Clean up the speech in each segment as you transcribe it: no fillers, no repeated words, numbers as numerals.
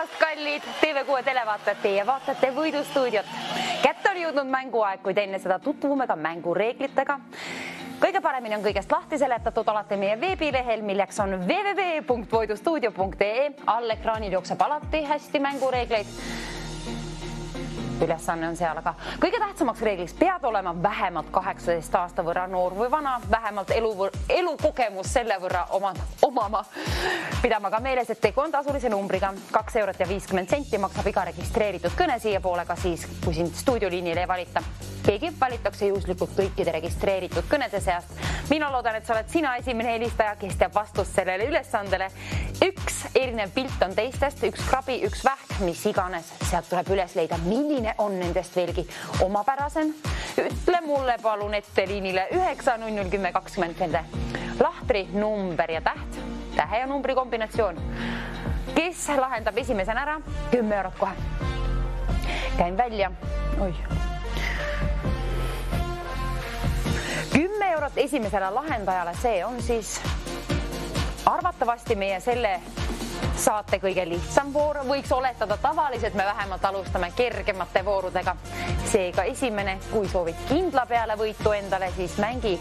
päevast, kallid TV6 televaatajad, teie vaatate Võidustuudiot. Kätte on jõudnud mänguaeg, kuid enne seda tutvume ka mängureeglitega. Kõige paremini on kõigest lahti seletatud alati meie veebilehel, milleks on www.voidustuudio.ee. All ekraanil jookseb alati hästi mängureegleid. Ülesanne on seal, aga kõige tähtsamaks reegliks pead olema vähemalt 18 aasta võrra noor või vana, vähemalt elukogemus selle võrra omama. Pidama ka meeles, et tegu on tasulise numbriga. 2 eurot ja 50 senti maksab iga registreeritud kõne siia poolega siis, kui sind stuudioliinile ei valita. Keegi valitakse juhuslikult kõikide registreeritud kõnede seast. Mina loodan, et sa oled sina esimene helistaja, kes teab vastust sellele ülesandele. Üks erinev pilt on teistest, üks krabi, üks vähk, mis iganes. Sealt tuleb üles leida, milline on nendest veelgi omapärasem. Ütle mulle palun ette liinile 9001020 lahtri, number ja täht, tähe ja numbri kombinatsioon. Kes lahendab esimesena ära? 10 eurot kohe. Käin välja. 10 eurot esimesele lahendajale, see on siis arvatavasti meie selle saate kõige lihtsam voor. Võiks oletada tavaliselt, me vähemalt alustame kergemate voorudega. Seega esimene, kui soovid kindla peale võitu endale, siis mängi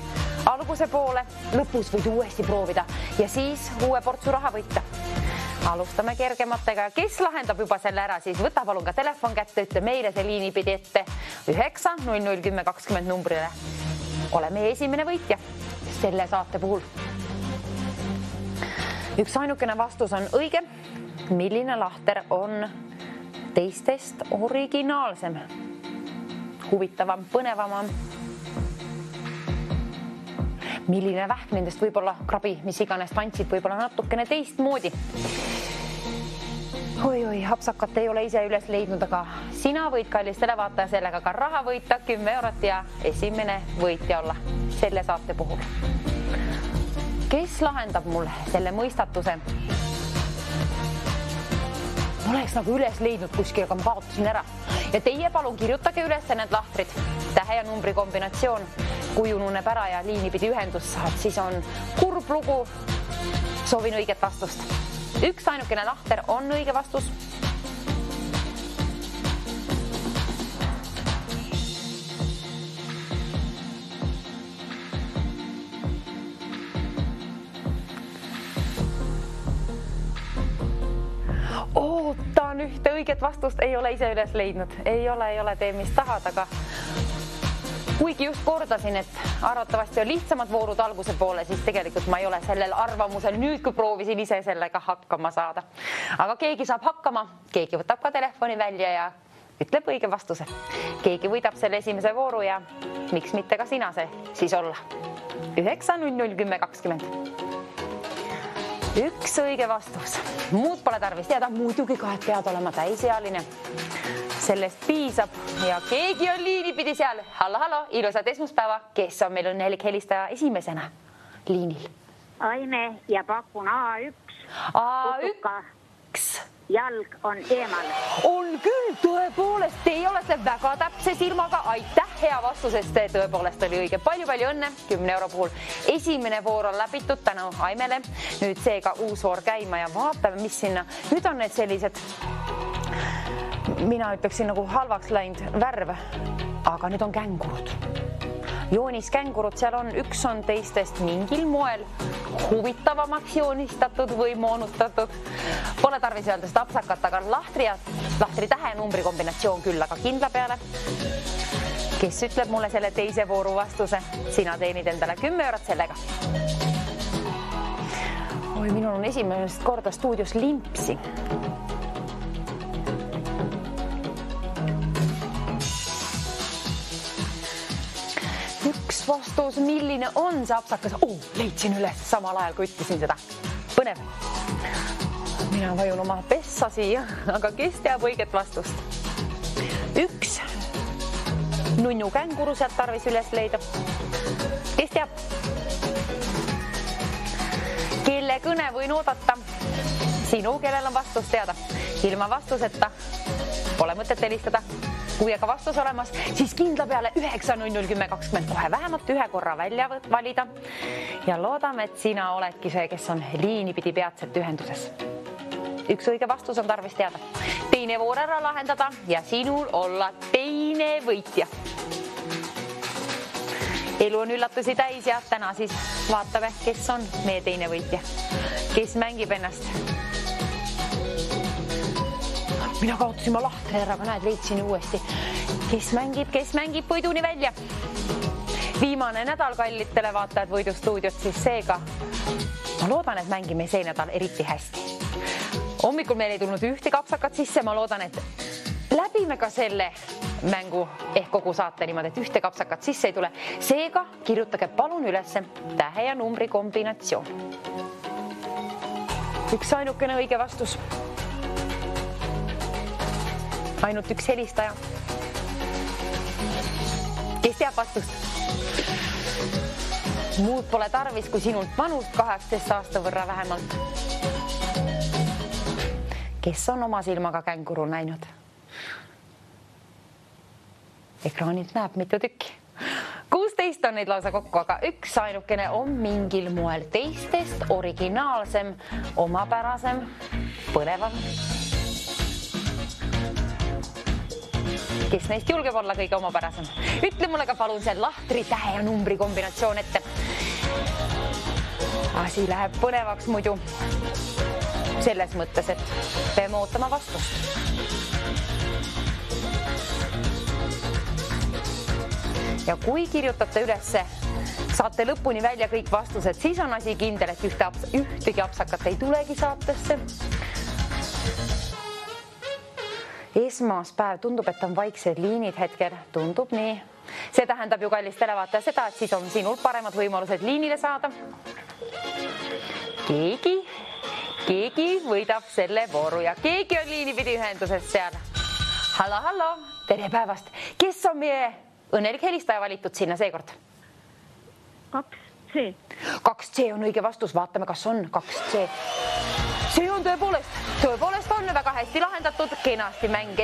alguse poole, lõpus võid uuesti proovida ja siis uue portsu raha võita. Alustame kergematega. Kes lahendab juba selle ära, siis võta palun ka telefon kätte, ütle meile see liinipidi ette 9001020 numbrile. Ole meie esimene võitja selle saate puhul. Üks ainukene vastus on õige. Milline lahter on teistest originaalsem? Huvitavam, põnevam. Milline vähk nendest võib-olla krabi, mis iganes tantsid, võib-olla natukene teistmoodi. Oi, hapsakat ei ole ise üles leidnud, aga sina võid kallis televaataja sellega ka raha võita 10 eurot ja esimene võitja olla selle saate puhul. Kes lahendab mul selle mõistatuse? Oleks nagu üles leidnud kuskil, aga ma kaotasin ära. Ja teie palun kirjutage üles need lahtrid. Tähe ja numbri kombinatsioon. Kui ununeb ära ja liinipidi ühendus saad, siis on kurb lugu. Soovin õiget vastust. Üks ainukene lahter on õige vastus. Ootan ühte õiget vastust, ei ole ise üles leidnud. Ei ole, tee mis tahad, aga kuigi just kordasin, et arvatavasti on lihtsamad voorud alguse poole, siis tegelikult ma ei ole sellel arvamusel nüüd, kui proovisin ise sellega hakkama saada. Aga keegi saab hakkama, keegi võtab ka telefoni välja ja ütleb õige vastuse. Keegi võidab selle esimese vooru ja miks mitte ka sina see siis olla. 9001020. Üks õige vastus. Muud pole tarvis teada, muidugi ka, et pead olema täisealine. Sellest piisab ja keegi on liinipidi seal. Hallo, ilusat esmaspäeva. Kes on meil õnnelik helistaja esimesena liinil? Aime ja pakun A1. A1. Jalg on eemal. On küll, tõepoolest, teie olete väga täpse silmaga. Aitäh hea vastusest, tõepoolest oli õige. Palju õnne 10 euro puhul. Esimene voor on läbitud tänu Aimele. Nüüd seega uus voor käima ja vaatame, mis sinna. Nüüd on need sellised, mina ütleksin nagu halvaks läinud värv, aga need on kängurud. Joonis kängurud, seal on, üks on teistest mingil moel huvitavamaks joonistatud või moonutatud. Pole tarvis öelda seda apsakat, aga lahtri tähe numbri kombinatsioon küll, aga kindla peale. Kes ütleb mulle selle teise vooru vastuse? Sina teenid endale 10 eurot sellega. Oi, minul on esimest korda stuudios limpsi. Üks vastus, milline on see apsakas? Leidsin üles samal ajal, kui ütlesin seda. Põnev. Mina vajun oma pessa siia, aga kes teab õiget vastust? Üks nunnu känguru sealt tarvis üles leida. Kes teab? Kelle kõne võin oodata? Sinu, kellel on vastus teada. Ilma vastuseta pole mõtet helistada. Kui aga vastus olemas, siis kindla peale 9001020 kohe vähemalt ühe korra välja valida. Ja loodame, et sina oledki see, kes on liinipidi peatselt ühenduses. Üks õige vastus on tarvis teada. Teine voor ära lahendada ja sinul olla teine võitja. Elu on üllatusi täis ja täna siis vaatame, kes on meie teine võitja. Kes mängib ennast? Mina kaotasin ma lahtri ära, aga näed, leidsin uuesti. Kes mängib võiduni välja? Viimane nädal kallitele vaatajad võidustuudiot siis seega. Ma loodan, et mängime see nädal eriti hästi. Hommikul meil ei tulnud ühte kapsakat sisse, ma loodan, et läbime ka selle mängu ehk kogu saate niimoodi, et ühte kapsakat sisse ei tule. Seega kirjutage palun ülesse tähe ja numbri kombinatsioon. Üks ainukene õige vastus. Ainult üks helistaja. Kes teab vastust? Muud pole tarvis kui sinult vanust 18 aasta võrra vähemalt. Kes on oma silmaga känguru näinud? Ekraanilt näeb mitu tükki. 16 on neid lausa kokku, aga üks ainukene on mingil moel teistest originaalsem, omapärasem, põnevam. Kes neist julgeb olla kõige omapärasem? Ütle mulle ka palun see lahtri, tähe ja numbri kombinatsioon ette. Asi läheb põnevaks muidu. Selles mõttes, et peame ootama vastust. Ja kui kirjutate ülesse, saate lõpuni välja kõik vastused, siis on asi kindel, et ühtegi apsakat ei tulegi saatesse. Esmaspäev tundub, et on vaiksed liinid hetkel. Tundub nii. See tähendab ju kallis televaataja seda, et siis on sinul paremad võimalused liinile saada. Keegi võidab selle vooru ja keegi on liinipidi ühenduses seal. Hallo, tere päevast. Kes on meie õnnelik helistaja valitud sinna seekord? 2C. 2C on õige vastus. Vaatame, kas on 2C. See on tõepoolest on väga hästi lahendatud. Kenasti mäng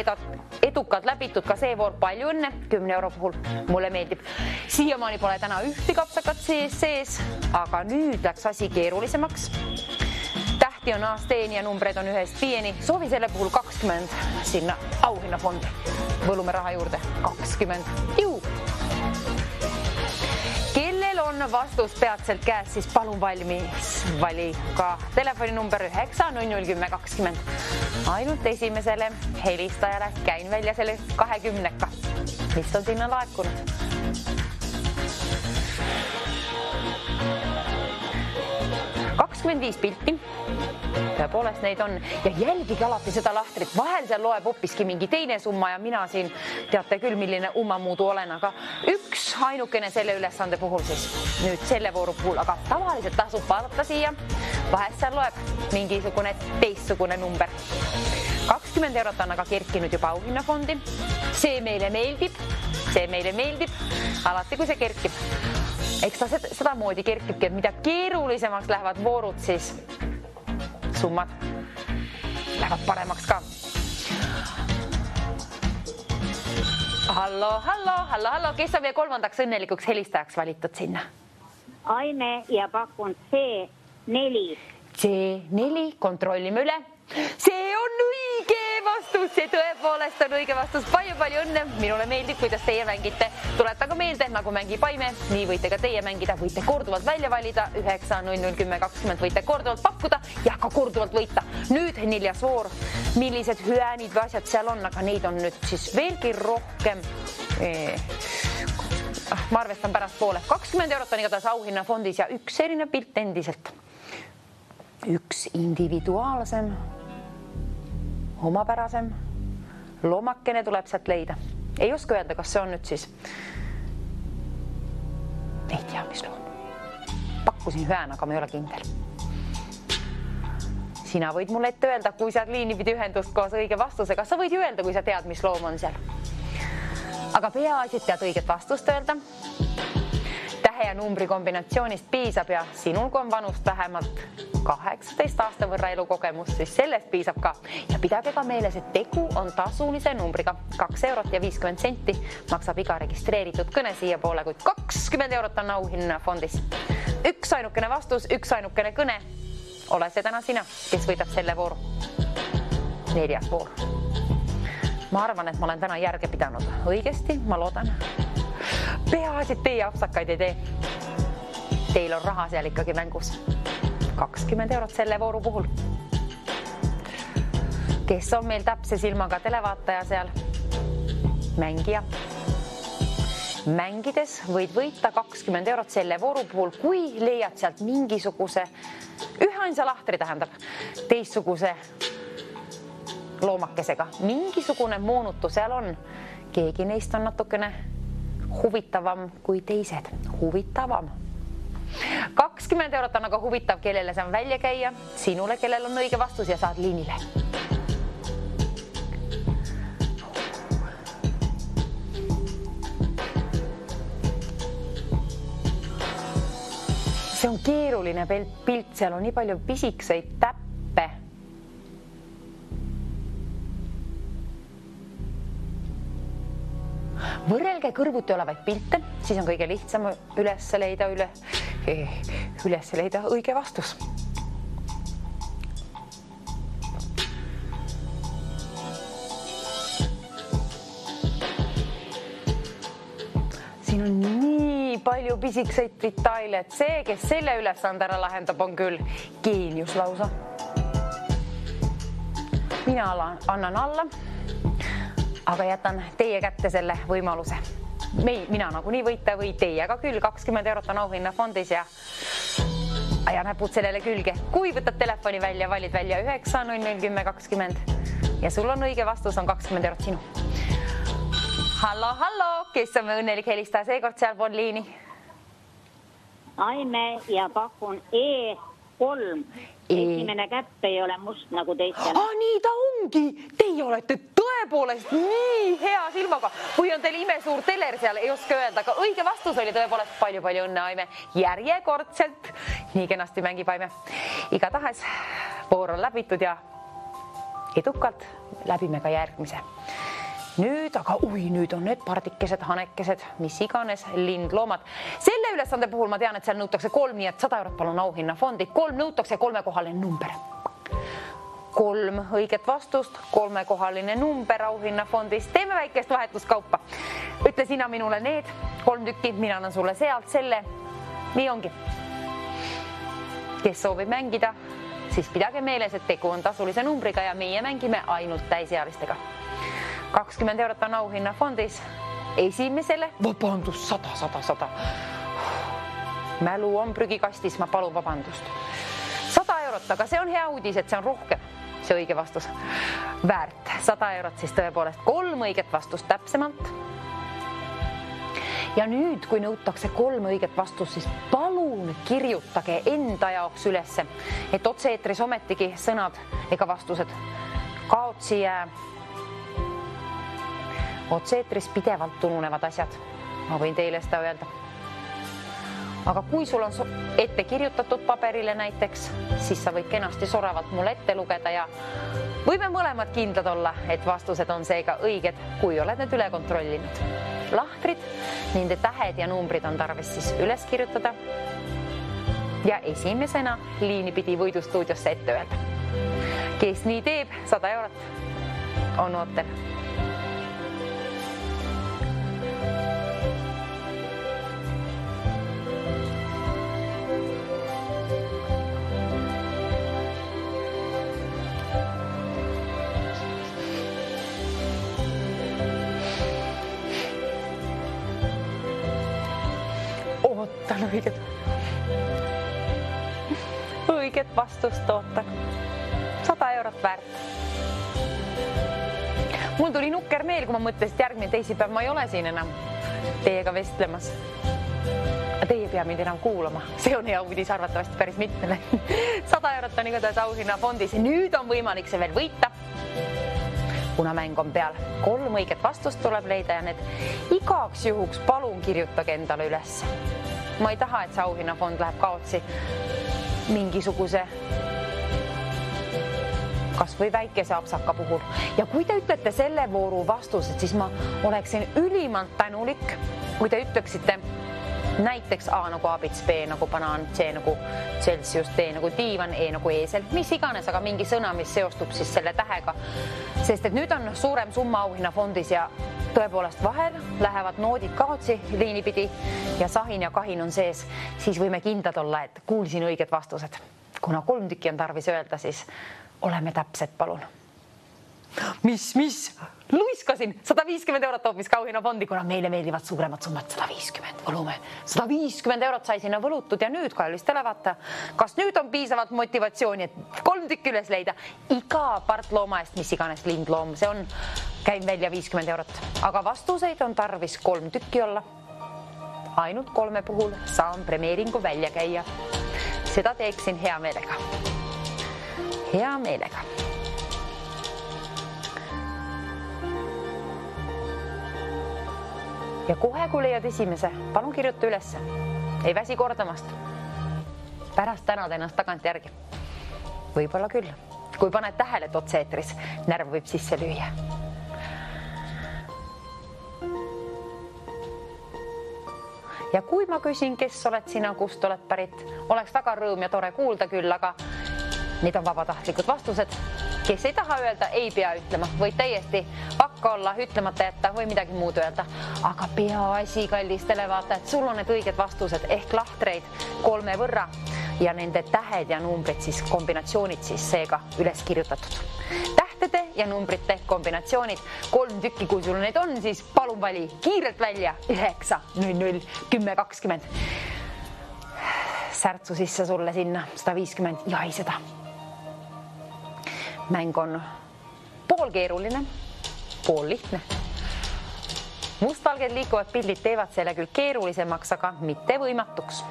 edukalt läbitud. Ka see voor palju õnne 10 euro puhul. Mulle meeldib. Siiamaani pole täna ühte kapsakat sees, aga nüüd läks asi keerulisemaks. Tähti on A-steeni ja numbreid on 1-5. Soovi selle puhul 20 sinna auhinnafondi. Võlume raha juurde. 20. Juu! Kellel on vastus peatselt käes, siis palun valmis. Vali ka telefoninumber 9001020. Ainult esimesele helistajale käin välja selle 20-ka, mis on sinna laekunud. pilti. Tõepoolest neid on ja jälgige alati seda lahtrit. Vahel seal loeb hoopiski mingi teine summa ja mina siin teate küll, milline ummamuudu olen, aga üks ainukene selle ülesande puhul siis nüüd selle vooru puhul, aga tavaliselt tasub vaadata siia. Vahest seal loeb mingisugune teistsugune number. 20 eurot on aga kerkinud juba auhinnafondi. See meile meeldib. Alati kui see kerkib. Eks ta seda moodi kerkibki, et mida keerulisemaks lähevad voorud, siis summad lähevad paremaks ka. Hallo, kes on meie kolmandaks õnnelikuks helistajaks valitud sinna? Aime ja pakun C4. C4, kontrollime üle. See on õige vastus, see tõepoolest on õige vastus. Palju õnne, minule meeldib, kuidas teie mängite. Tuletaga meelde, nagu mängib Aime, nii võite ka teie mängida, võite korduvalt välja valida, 9001020 võite korduvalt pakkuda ja ka korduvalt võita. Nüüd 4. voor, millised hüäänid või asjad seal on, aga neid on nüüd siis veelgi rohkem. Ma arvestan pärast poole. 20 eurot on igatahes auhinnafondis ja üks erinev pilt endiselt. Üks individuaalsem, omapärasem, loomakene tuleb sealt leida. Ei oska öelda, kas see on nüüd siis. Ei tea, mis loom. Pakkusin hüään, aga ma ei ole kindel. Sina võid mulle ette öelda, kui saad liinipidi ühendust koos õige vastusega. Sa võid ju öelda, kui sa tead, mis loom on seal. Aga peaasi, et tead õiget vastust öelda. Tähe ja numbri kombinatsioonist piisab ja sinul, kui on vanust vähemalt 18 aasta võrra elukogemust, siis sellest piisab ka. Ja pidage ka meeles, et tegu on tasulise numbriga. 2 eurot ja 50 senti maksab iga registreeritud kõne siia poole, kuid 20 eurot on auhinnafondis. Üks ainukene vastus, üks ainukene kõne. ole see täna sina, kes võidab selle vooru. 4. voor. Ma arvan, et ma olen täna järge pidanud õigesti, ma loodan. Peaasi, et teie apsakaid ei tee. Teil on raha seal ikkagi mängus. 20 eurot selle vooru puhul. Kes on meil täpse silmaga televaataja seal? Mängija. Mängides võid võita 20 eurot selle vooru puhul, kui leiad sealt mingisuguse, üheainsa lahtri tähendab, teistsuguse loomakesega. Mingisugune moonutus seal on. Keegi neist on natukene huvitavam kui teised. Huvitavam. 20 eurot on aga huvitav, kellele see on välja käia. Sinule, kellel on õige vastus ja saad liinile. See on keeruline pilt, seal on nii palju pisikseid täppe. Võrrelge kõrvuti olevaid pilte, siis on kõige lihtsam üles leida õige vastus. Siin on nii palju pisikseid detaile, et see, kes selle ülesande ära lahendab, on küll geenius lausa. Mina annan alla, aga jätan teie kätte selle võimaluse. Mina nagunii võita või teiega küll. 20 eurot on auhinnafondis ja näpud sellele külge. Kui võtad telefoni välja, valid välja 9 00 10 20 ja sul on õige vastus, on 20 eurot sinu. Hallo, kes on õnnelik helistaja seekord seal pool liini? Aime ja pakun E3. Esimene käpp ei ole must nagu teistel. Nii ta ongi. Teie olete tõepoolest nii hea silmaga. Või on teil imesuur teler seal, ei oska öelda, aga õige vastus oli tõepoolest palju õnne, Aime. Järjekordselt. Nii kenasti mängib Aime. Igatahes voor on läbitud ja edukalt läbime ka järgmise. Nüüd on need pardikesed, hanekesed, mis iganes, lindloomad. Selle ülesande puhul ma tean, et seal nõutakse 3, nii et 100 eurot palun auhinnafondi. 3 nõutakse 3-kohaline number. 3 õiget vastust, 3-kohaline number auhinnafondis. Teeme väikest vahetuskaupa. Ütle sina minule need 3 tükki, mina annan sulle sealt selle. Nii ongi. Kes soovib mängida, siis pidage meeles, et tegu on tasulise numbriga ja meie mängime ainult täisealistega. 20 eurot on auhinnafondis. Esimesele, vabandust, 100. Mälu on prügikastis, ma palun vabandust. 100 eurot, aga see on hea uudis, et see on rohkem. See õige vastus. Väärt 100 eurot, siis tõepoolest 3 õiget vastust täpsemalt. Ja nüüd, kui nõutakse 3 õiget vastust, siis palun kirjutage enda jaoks ülesse, et otse-eetris ometigi sõnad ega vastused kaotsi jää. Otse-eetris pidevalt tununevad asjad. Ma võin teile seda öelda. Aga kui sul on ette kirjutatud paberile näiteks, siis sa võid kenasti soravalt mulle ette lugeda ja võime mõlemad kindlad olla, et vastused on seega õiged, kui oled need üle kontrollinud. Lahtrid, nende tähed ja numbrid on tarvis siis üles kirjutada. Ja esimesena liini pidi võidustuudiosse ette öelda. Kes nii teeb, 100 eurot on ootel. Ootan õiget vastust ootan. 100 eurot väärt. Mul tuli nukker meel, kui ma mõtlesin, et järgmine teisipäev ma ei ole siin enam teiega vestlemas. Teie pea mind enam kuulama. See on hea uudis arvatavasti päris mitmele. 100 eurot on igatahes auhinnafondis. Nüüd on võimalik see veel võita. Kuna mäng on peal, 3 õiget vastust tuleb leida ja need igaks juhuks palun kirjutage endale üles. Ma ei taha, et see auhinnafond läheb kaotsi mingisuguse kas või väikese apsaka puhul. Ja kui te ütlete selle vooru vastused, siis ma oleksin ülimalt tänulik, kui te ütleksite Näiteks A nagu abits, B nagu banaan, C nagu Celsius, D nagu diivan, E nagu eesel, mis iganes, aga mingi sõna, mis seostub siis selle tähega. Sest et nüüd on suurem summa auhinnafondis ja tõepoolest vahel lähevad noodid kaotsi liinipidi ja sahin ja kahin on sees, siis võime kindlad olla, et kuulsin õiged vastused. Kuna 3 tükki on tarvis öelda, siis oleme täpsed, palun. Mis? Luiskasin 150 eurot hoopis auhinnafondi, kuna meile meeldivad suuremad summad 150. Võlume 150 eurot sai sinna võlutud ja nüüd kallis televaataja. Kas nüüd on piisavalt motivatsiooni, et 3 tükki üles leida? Iga partlooma eest, mis iganes lindloom see on, käib välja 50 eurot. Aga vastuseid on tarvis 3 tükki olla. Ainult 3 puhul saan premeeringu välja käia. Seda teeksin hea meelega. Hea meelega. Ja kohe, kui leiad esimese, palun kirjuta ülesse. Ei väsi kordamast. Pärast tänad ennast tagant järgi. Võib-olla küll. Kui paned tähele, et otse-eetris, närv võib sisse lüüa. Ja kui ma küsin, kes oled sina, kust oled pärit, oleks väga rõõm ja tore kuulda küll, aga need on vabatahtlikud vastused. Kes ei taha öelda, ei pea ütlema. Võid täiesti pakka olla, ütlemata jätta või midagi muud öelda. Aga peaasi, kallis televaatajad, sul on need õiged vastused ehk lahtreid 3 võrra ja nende tähed ja numbrid, siis kombinatsioonid siis seega üles kirjutatud. Tähtede ja numbrite kombinatsioonid 3 tükki, kui sul need on, siis palun vali kiirelt välja 9, 00, 10, 20. Särtsu sisse sulle sinna 150 ja ei seda. Mäng on pool keeruline, pool lihtne. Mustvalged liikuvad pildid teevad selle küll keerulisemaks, aga mitte võimatuks.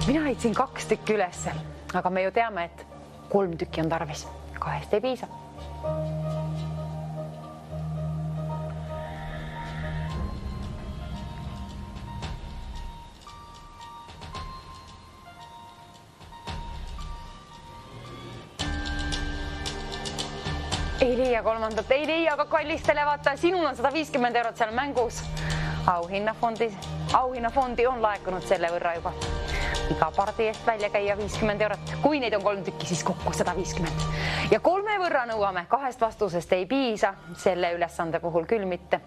Mina leidsin 2 tükki ülesse, aga me ju teame, et 3 tükki on tarvis. 2 ei piisa. Ei leia 3, ei leia, aga kallis televaataja, sinul on 150 eurot seal mängus. Auhinnafondi on laekunud selle võrra juba. Iga pardi eest välja käia 50 eurot. Kui neid on 3 tükki, siis kokku 150. Ja 3 võrra nõuame, 2 vastusest ei piisa, selle ülesande puhul küll mitte,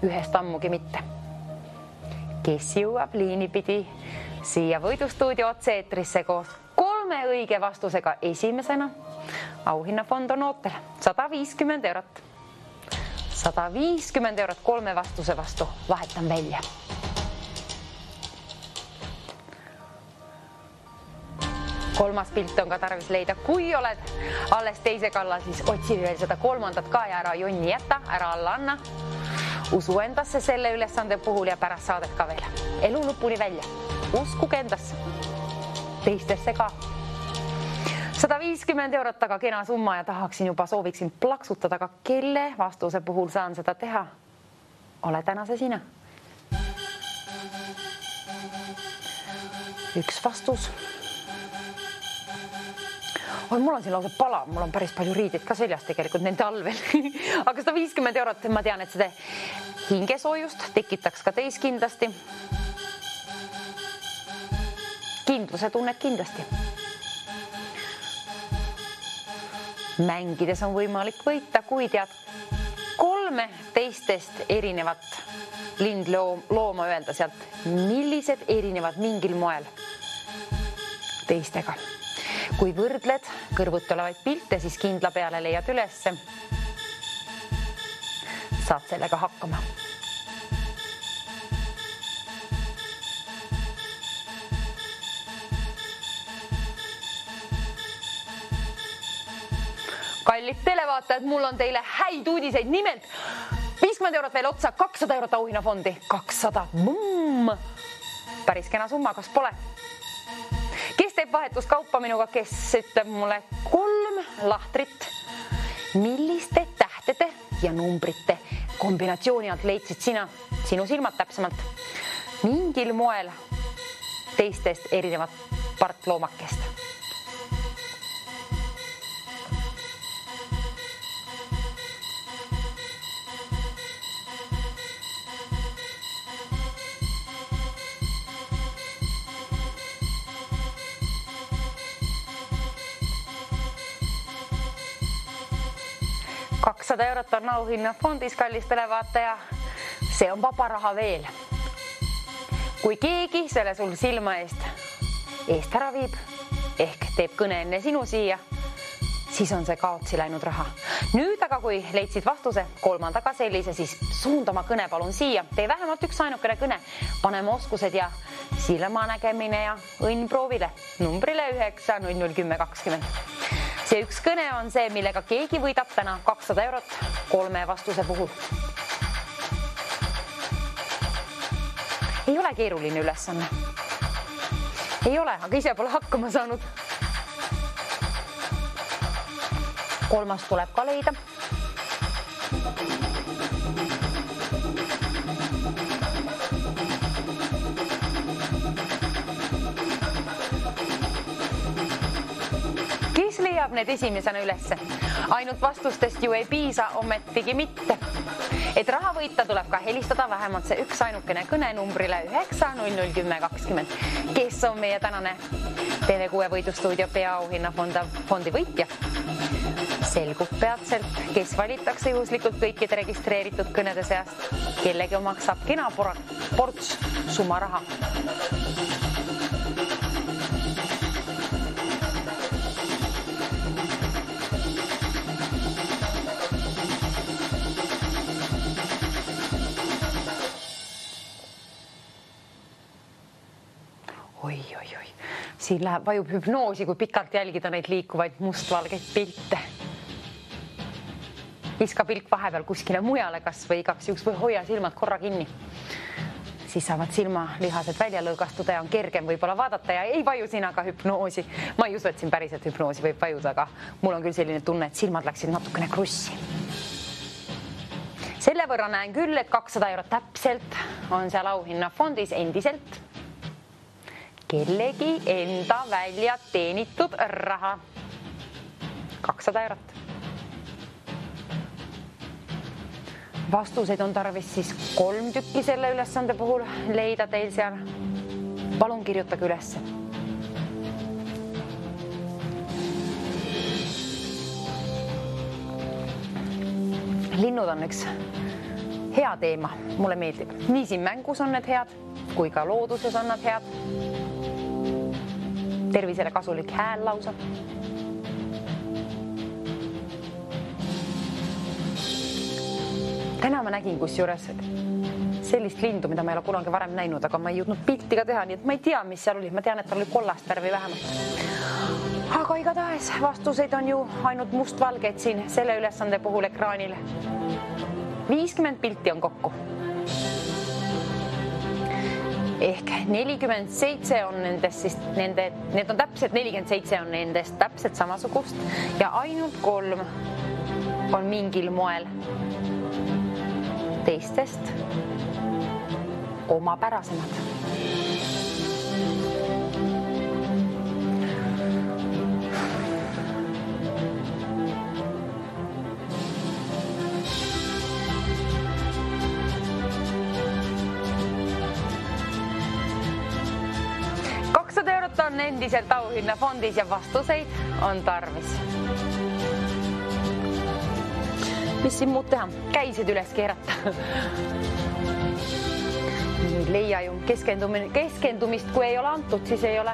1 ammugi mitte. Kes jõuab liinipidi siia võidustuudio otse-eetrisse koos 3 õige vastusega esimesena? Auhinnafond on ootel 150 eurot. 150 eurot 3 vastuse vastu vahetan välja. Kolmas pilt on ka tarvis leida. Kui oled alles teise kalla, siis otsi veel seda 3. ka ja ära jonni jätta, ära alla anna. Usu endasse selle ülesande puhul ja pärast saadet ka veel. Elu lõpuni välja. Uskuge endasse. Teistesse ka. 150 eurot, aga kena summa ja sooviksin plaksutada, aga kelle vastuse puhul saan seda teha? Ole täna see sina. Üks vastus. Mul on siin lausa pala, mul on päris palju riidid ka seljas tegelikult nende all veel. Aga 150 eurot, ma tean, et seda hingesoojust tekitaks ka teis kindlasti. Kindluse tunned kindlasti. Mängides on võimalik võita, kui tead 3 teistest erinevat lindlooma öelda sealt, millised erinevad mingil moel teistega. Kui võrdled kõrvuti olevaid pilte, siis kindla peale leiad ülesse. Saad sellega hakkama. Kallid televaatajad, mul on teile häid uudiseid. Nimelt 50 eurot veel otsa, 200 eurot auhinnafondi. 200. Päris kena summa, kas pole? Kes teeb vahetuskaupa minuga, kes ütleb mulle 3 lahtrit, milliste tähtede ja numbrite kombinatsiooni alt leidsid sinu silmad täpsemalt. mingil moel teistest erinevat partloomakest. €200 on auhinnafondis, kallis televaataja. See on vaba raha veel. Kui keegi selle sul silma eest ära viib, ehk teeb kõne enne sinu siia, siis on see kaotsi läinud raha. Nüüd aga, kui leidsid vastuse kolmandaga sellise, siis suunda oma kõne palun siia. Tee vähemalt üks ainukene kõne. Paneme oskused ja silmanägemine ja õnn proovile numbrile 9001020. See üks kõne on see, millega keegi võidab täna €200 3 vastuse puhul. Ei ole keeruline ülesanne. Ei ole, aga ise pole hakkama saanud. Kolmas tuleb ka leida. Kes leiab need esimesena ülesse? Ainult vastustest ju ei piisa, ometigi mitte. Et raha võita, tuleb ka helistada vähemalt see üks ainukene kõne numbrile 9001020. Kes on meie tänane TV6 võidustuudio peaauhinnafondi võitja? Selgub peatselt, kes valitakse juhuslikult kõikide registreeritud kõnede seast. Kellegi omaks saab kena ports sumaraha. Oi. Siin vajub hüpnoosi, kui pikalt jälgida neid liikuvaid mustvalgeid pilte. Viska pilk vahepeal kuskile mujale kas või igaks juhuks või hoia silmad korra kinni. Siis saavad silmalihased välja lõõgastuda ja on kergem võib-olla vaadata ja ei vaju sina ka hüpnoosi. Ma ei usu, et siin päriselt hüpnoosi võib vajuda, aga mul on küll selline tunne, et silmad läksid natukene krussi. Selle võrra näen küll, et €200 täpselt on seal auhinnafondis endiselt kellegi enda välja teenitud raha. €200. Vastuseid on tarvis siis 3 tükki selle ülesande puhul leida teil seal. Palun kirjutage ülesse. Linnud on üks hea teema, mulle meeldib. Nii siin mängus on need head, kui ka looduses on nad head. Tervisele kasulik hääl lausa. Täna ma nägin kusjuures sellist lindu, mida ma ei ole kunagi varem näinud, aga ma ei jõudnud pilti ka teha, nii et ma ei tea, mis seal oli. Ma tean, et tal oli kollast värvi vähemalt. Aga igatahes vastuseid on ju ainult mustvalgeid siin selle ülesande puhul ekraanil. 50 pilti on kokku. Ehk 47 on nendest siis need on täpselt 47 on nendest täpselt samasugust ja ainult 3 on mingil moel teistest omapärasemad. €200 on endiselt auhinnafondis ja vastuseid on tarvis. Mis siin muud teha? Käisid üles keerata. Nüüd leia ju keskendumist, kui ei ole antud, siis ei ole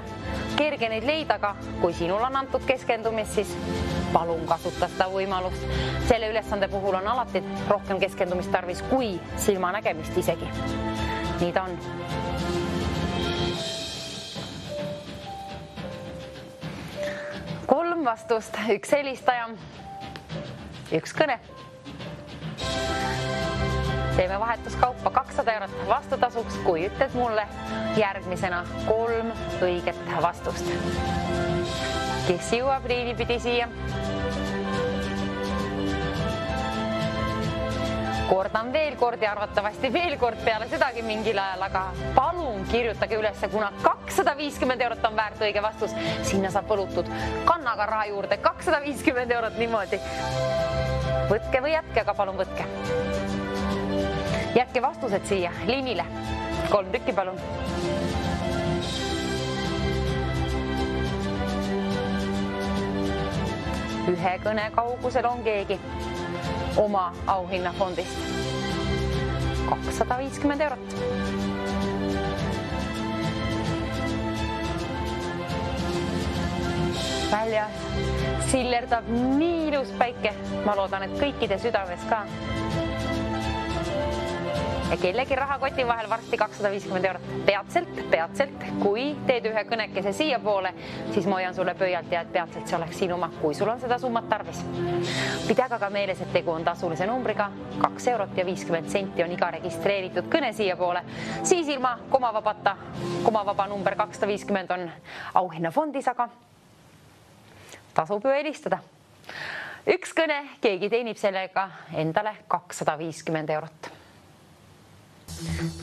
kerge neid leida, aga kui sinul on antud keskendumist, siis palun kasuta seda võimalust. Selle ülesande puhul on alati rohkem keskendumist tarvis kui silmanägemist isegi. Nii ta on. Kolm vastust, üks helistaja, üks kõne. Teeme vahetuskaupa €200 vastutasuks, kui ütled mulle järgmisena 3 õiget vastust. Kes jõuab liinipidi siia? kordan veel kord ja arvatavasti veel kord peale sedagi mingil ajal, aga palun kirjutage üles, kuna 250 eurot on väärt õige vastus. Sinna saab võlutud kannaga raha juurde 250 eurot niimoodi. Võtke või jätke, aga palun võtke. Jätke vastused siia liinile. 3 tükki, palun. Ühe kõne kaugusel on keegi oma auhinnafondist. 250 eurot. Väljas sillerdab nii ilus päike. Ma loodan, et kõikide südames ka. Ja kellegi rahakoti vahel varsti 250 eurot. Peatselt, kui teed ühe kõnekese siia poole, siis ma hoian sulle pöialt ja et peatselt see oleks sinu oma, kui sul on seda summat tarvis. Pidage aga meeles, et tegu on tasulise numbriga. 2 eurot ja 50 senti on iga registreeritud kõne siia poole. Siis ilma komavaba number 250 on auhinnafondis, aga tasub ju helistada. Üks kõne, keegi teenib sellega endale 250 eurot.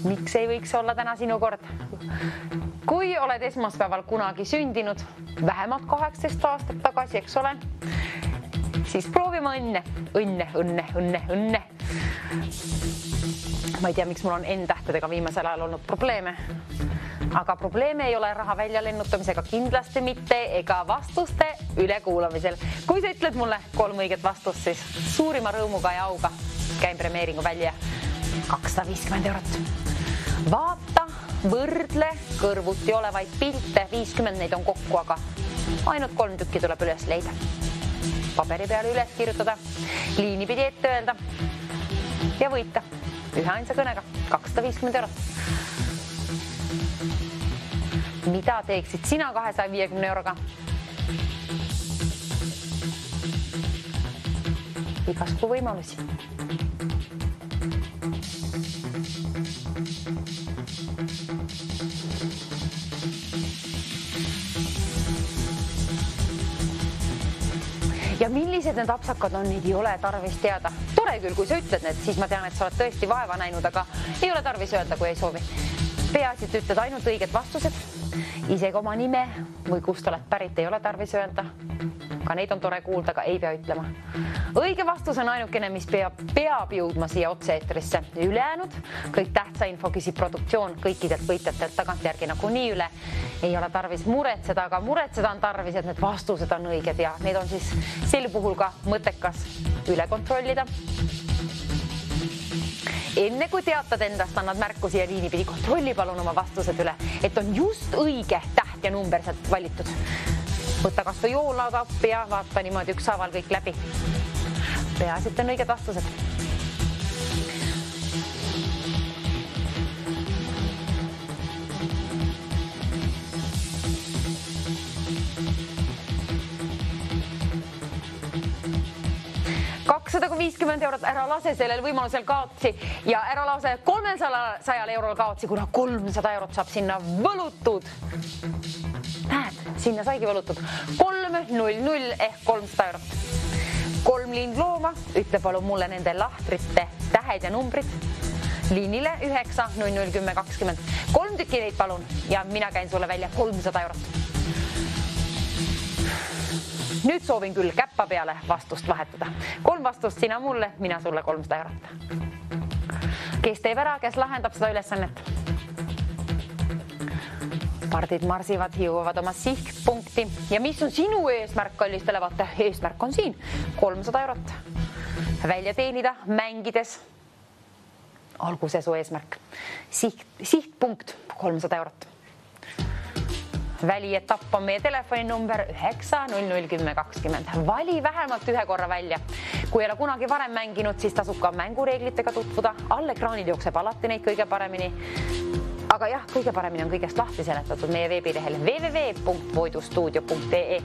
Miks ei võiks olla täna sinu kord? Kui oled esmaspäeval kunagi sündinud, vähemalt 18 aastat tagasi, eks ole, siis proovime õnne. Ma ei tea, miks mul on N-tähtedega viimasel ajal olnud probleeme, aga probleeme ei ole raha välja lennutamisega kindlasti mitte ega vastuste ülekuulamisel. Kui sa ütled mulle 3 õiget vastust, siis suurima rõõmuga ja auga käin premeeringu välja 250 eurot. Vaata, võrdle kõrvuti olevaid pilte, 50 neid on kokku, aga ainult 3 tükki tuleb üles leida. Paberi peale üles kirjutada, liini pidi ette öelda ja võita ühe ainsa kõnega 250 eurot. Mida teeksid sina 250 euroga? Igasugu võimalusi. Ja millised need apsakad on, neid ei ole tarvis teada. Tore küll, kui sa ütled need, siis ma tean, et sa oled tõesti vaeva näinud, aga ei ole tarvis öelda, kui ei soovi. Peaasi, et ütled ainult õiged vastused. Isegi oma nime või kust oled pärit ei ole tarvis öelda. Ka neid on tore kuulda, aga ei pea ütlema. Õige vastus on ainukene, mis peab jõudma siia otse-eetrisse. Ülejäänud, kõik tähtsa info küsib produktsioon kõikidelt võitjatelt tagantjärgi nagu nii üle. Ei ole tarvis muretseda, aga muretseda on tarvis, et need vastused on õiged ja need on siis sel puhul ka mõttekas üle kontrollida. Enne kui teatad endast, annad märku siia liini pidi, kontrolli palun oma vastused üle, et on just õige täht ja number sealt valitud. Võtta kas või joolada appi ja vaata niimoodi ükshaaval kõik läbi. Peaasi, et on õiged vastused. €250, ära lase sellel võimalusel kaotsi ja ära lase 300 eurol kaotsi, kuna 300 eurot saab sinna võlutud. Näed, sinna saigi võlutud 300 ehk 300 eurot. 3 lindlooma, ütle palun mulle nende lahtrite tähed ja numbrid. Liinile 9 00 10 20. 3 tükki neid palun ja mina käin sulle välja 300 eurot. Nüüd soovin küll käppa peale vastust vahetada. 3 vastust sina mulle, mina sulle 300 eurot. Kes teeb ära, kes lahendab seda ülesannet? Pardid marsivad, jõuavad oma sihtpunkti. Ja mis on sinu eesmärk, kallistele? Vaata, eesmärk on siin 300 eurot. Välja teenida, mängides. Olgu see su eesmärk. Sihtpunkt 300 eurot. Välietapp on meie telefoninumber 9 00 10 20. Vali vähemalt ühe korra välja. Kui ei ole kunagi varem mänginud, siis tasub ka mängureeglitega tutvuda. All ekraanil jookseb alati neid kõige paremini. Aga jah, kõige paremini on kõigest lahti seletatud meie veebirehel www.voidustuudio.ee.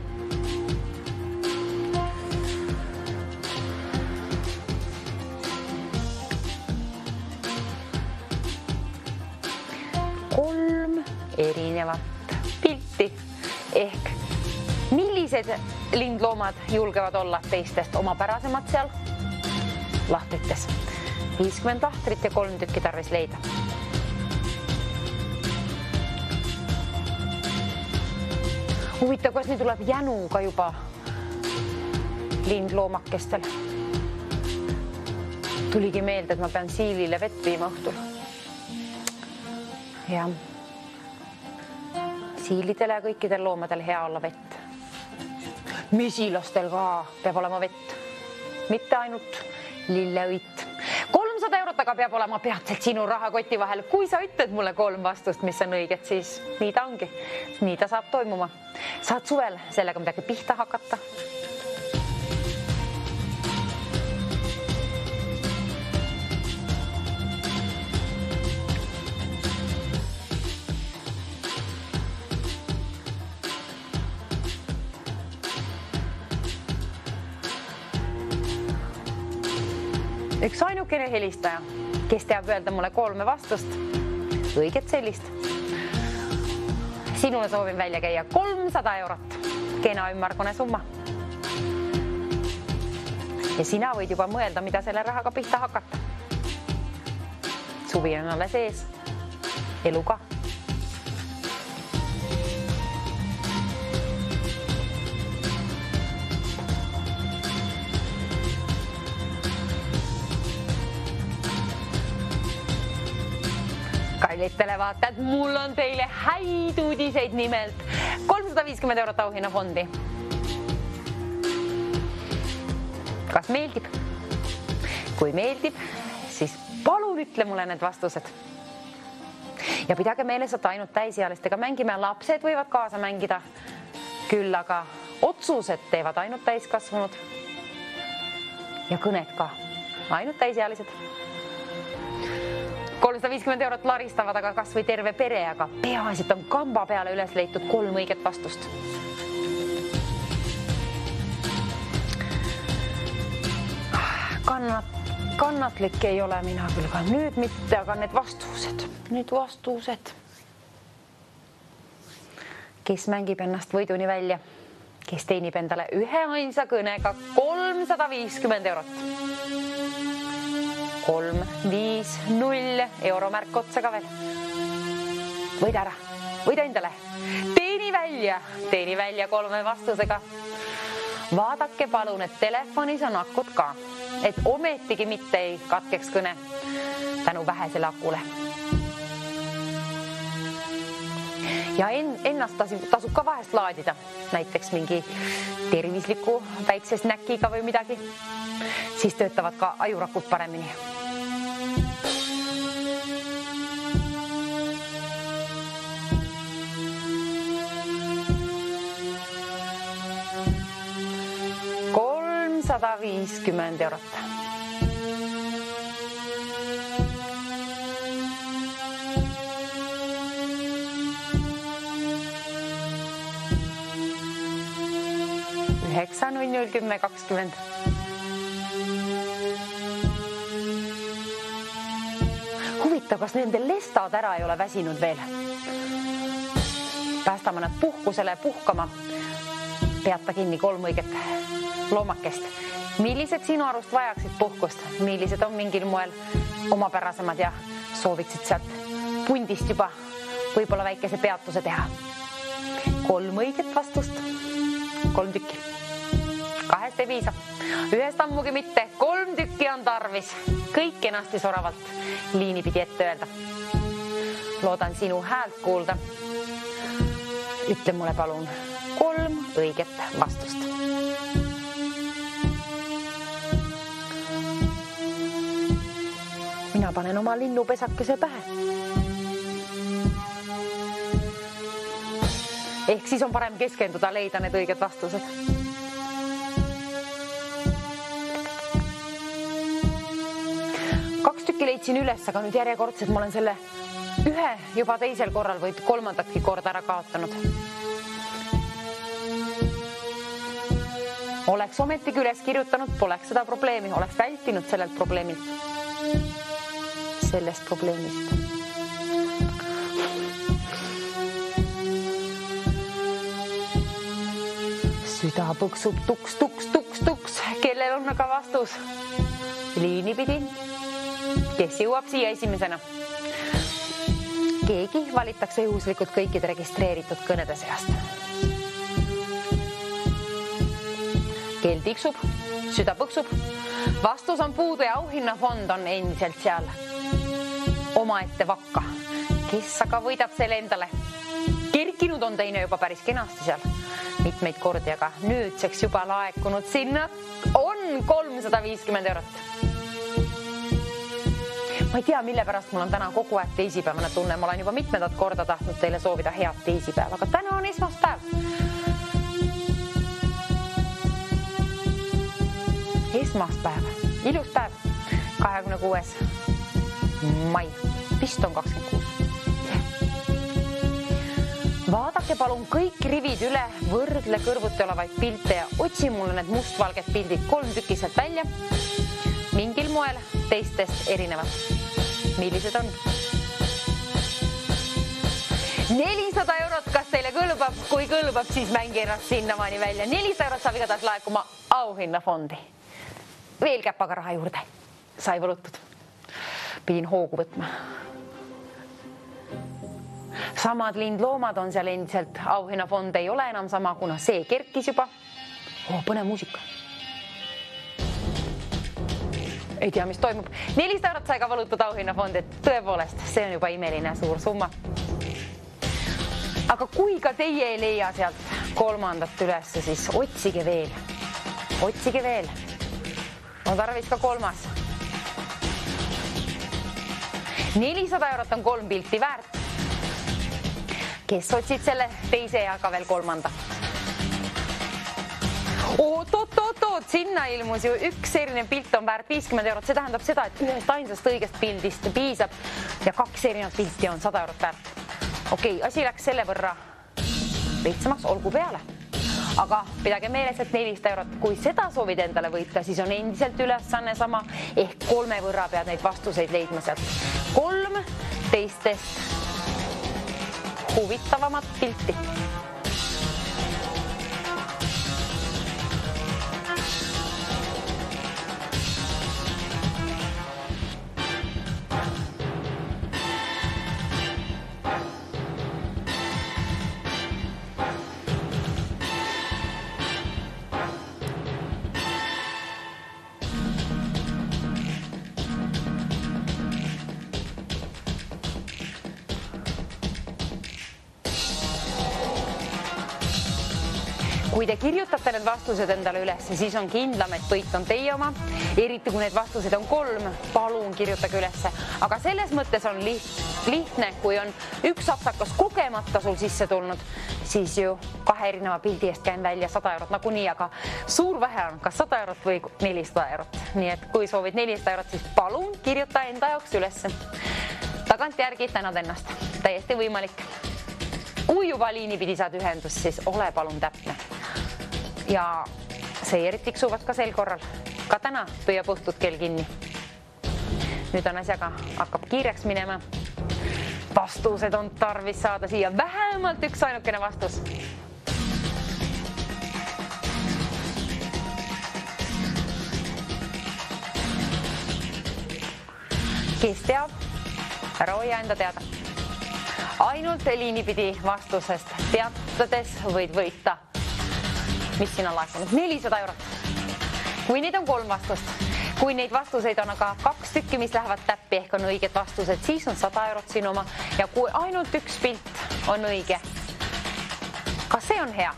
Kolm erinevat pilti ehk millised lindloomad julgevad olla teistest omapärasemad seal lahtrites. 50 tahtrit ja 3 tükki tarvis leida. Huvitav, kas nüüd tuleb jänuga juba lindloomakestel. Tuligi meelde, et ma pean Siilile vett viima õhtul. Ja Siilidele ja kõikidel loomadel hea olla vett. Mesilastel ka peab olema vett. Mitte ainult lilleõit. 300 eurot aga peab olema peatselt sinu rahakoti vahel. Kui sa ütled mulle 3 vastust, mis on õiged, siis nii ta ongi. Nii ta saab toimuma. Saad suvel sellega midagi pihta hakata. Üks ainukene helistaja, kes teab öelda mulle 3 vastust, õiget sellist. Sinule soovin välja käia 300 eurot, kena ümmargune summa. Ja sina võid juba mõelda, mida selle rahaga pihta hakata. Suvi on alles ees, elu ka. Kallid televaatajad, mul on teile häid uudiseid nimelt 350 eurot auhinnafondi. Kas meeldib? Kui meeldib, siis palun ütle mulle need vastused. Ja pidage meeles, et ainult täisealistega mängime, lapsed võivad kaasa mängida. Küll aga otsused teevad ainult täiskasvanud. Ja kõned ka, ainult täisealised. 350 eurot laristavad aga kas või terve pere, aga peaasjalt on kamba peale üles leitud 3 õiget vastust. Kannatlik ei ole mina küll ka nüüd mitte, aga need vastused. Kes mängib ennast võiduni välja, kes teenib endale ühe ainsa kõnega 350 eurot. 3, 5, 0 euromärk otsaga veel. Võida ära, võida endale. Teeni välja 3 vastusega. Vaadake palun, et telefonis on akud ka, et ometigi mitte ei katkeks kõne tänu vähesele akule. Ja ennast tasub ka vahest laadida, näiteks mingi tervisliku väikse snäkiga või midagi. Siis töötavad ka ajurakud paremini. €350 eurot. Üheksa 001020. Huvitav, kas nende lestad ära ei ole väsinud veel? Päästame nad puhkusele puhkama. Peata kinni 3 õiget loomakest. Millised sinu arust vajaksid puhkust? Millised on mingil moel omapärasemad ja sooviksid sealt pundist juba võib-olla väikese peatuse teha? 3 õiget vastust. 3 tükki. 2 ei piisa. 1 ammugi mitte. 3 tükki on tarvis. Kõik kenasti soravalt liini pidi ette öelda. Loodan sinu häält kuulda. Ütle mulle palun 3 õiget vastust. Mina panen oma linnupesakese pähe. Ehk siis on parem keskenduda, leida need õiged vastused. Leidsin üles, aga nüüd järjekordselt ma olen selle ühe juba teisel korral või 3. korda ära kaotanud. Oleks ometigi üles kirjutanud, poleks seda probleemi, oleks vältinud sellest probleemist. Süda põksub tuks. Kellel on aga vastus? Liini pidi. kes jõuab siia esimesena. Keegi valitakse juhuslikult kõikide registreeritud kõnede seast. Keel tiksub, süda põksub. Vastus on puudu ja auhinnafond on endiselt seal. Omaette vakka. Kes aga võidab selle endale? Kerkinud on teine juba päris kenasti seal mitmeid kordi, aga nüüdseks juba laekunud sinna on 350 eurot. Ma ei tea, mille pärast mul on täna kogu aeg teisipäevane tunne. Ma olen juba mitmendat korda tahtnud teile soovida head teisipäeva, aga täna on esmaspäev. Esmaspäev, ilus päev, 26. mai, vist on 26. Vaadake palun kõik rivid üle, võrdle kõrvuti olevaid pilte ja otsi mulle need mustvalged pildid 3 tükki sealt välja. Mingil moel teistest erinevad. Millised on? 400 eurot, kas teile kõlbab? Kui kõlbab, siis mängi ennast sinnamaani välja. 400 eurot saab igatahes laekuma auhinnafondi. Veel käpaga raha juurde. Sai võlutud. Pidin hoogu võtma. Samad lindloomad on seal endiselt. Auhinnafond ei ole enam sama, kuna see kerkis juba. Põnev muusika. Ei tea, mis toimub. 400 eurot sai ka võlutud auhinnafondi. Tõepoolest, see on juba imeline suur summa. Aga kui ka teie ei leia sealt kolmandat ülesse, siis otsige veel. Otsige veel. On tarvis ka kolmas. 400 eurot on 3 pilti väärt. Kes otsid selle teise ja ka veel kolmanda? Oot, sinna ilmus ju üks erinev pilt on väärt 50 eurot. See tähendab seda, et ühest ainsast õigest pildist piisab ja 2 erinevat pilti on 100 eurot väärt. Okei, asi läks selle võrra lihtsamaks, olgu peale. Aga pidage meeles, et 400 eurot, kui seda soovid endale võita, siis on endiselt ülesanne sama ehk 3 võrra pead neid vastuseid leidma sealt. 3 teistest huvitavamat pilti. Kui te kirjutate need vastused endale üles, siis on kindlam, et võit on teie oma. Eriti kui need vastused on 3, palun kirjutage ülesse. Aga selles mõttes on lihtne, kui on üks apsakas kogemata sul sisse tulnud, siis ju 2 erineva pildi eest käin välja 100 eurot nagunii, aga suur vähe on kas 100 eurot või 400 eurot. Nii et kui soovid 400 eurot, siis palun kirjuta enda jaoks ülesse. Tagantjärgi tänad ennast. Täiesti võimalik. Kui juba liini pidi saad ühendust, siis ole palun täpne. Ja seierid tiksuvad ka sel korral. Ka täna püüab õhtut kell kinni. Nüüd on asjaga hakkab kiireks minema. Vastused on tarvis saada siia. Vähemalt üks ainukene vastus. Kes teab? Ära hoia enda teada. Ainult liinipidi vastusest teatades võid võita. Mis siin on laekunud? 400 eurot. Kui neid on 3 vastust, kui neid vastuseid on aga 2 tükki, mis lähevad täppi ehk on õiged vastused, siis on 100 eurot sinu oma. Ja kui ainult üks pilt on õige, ka see on hea,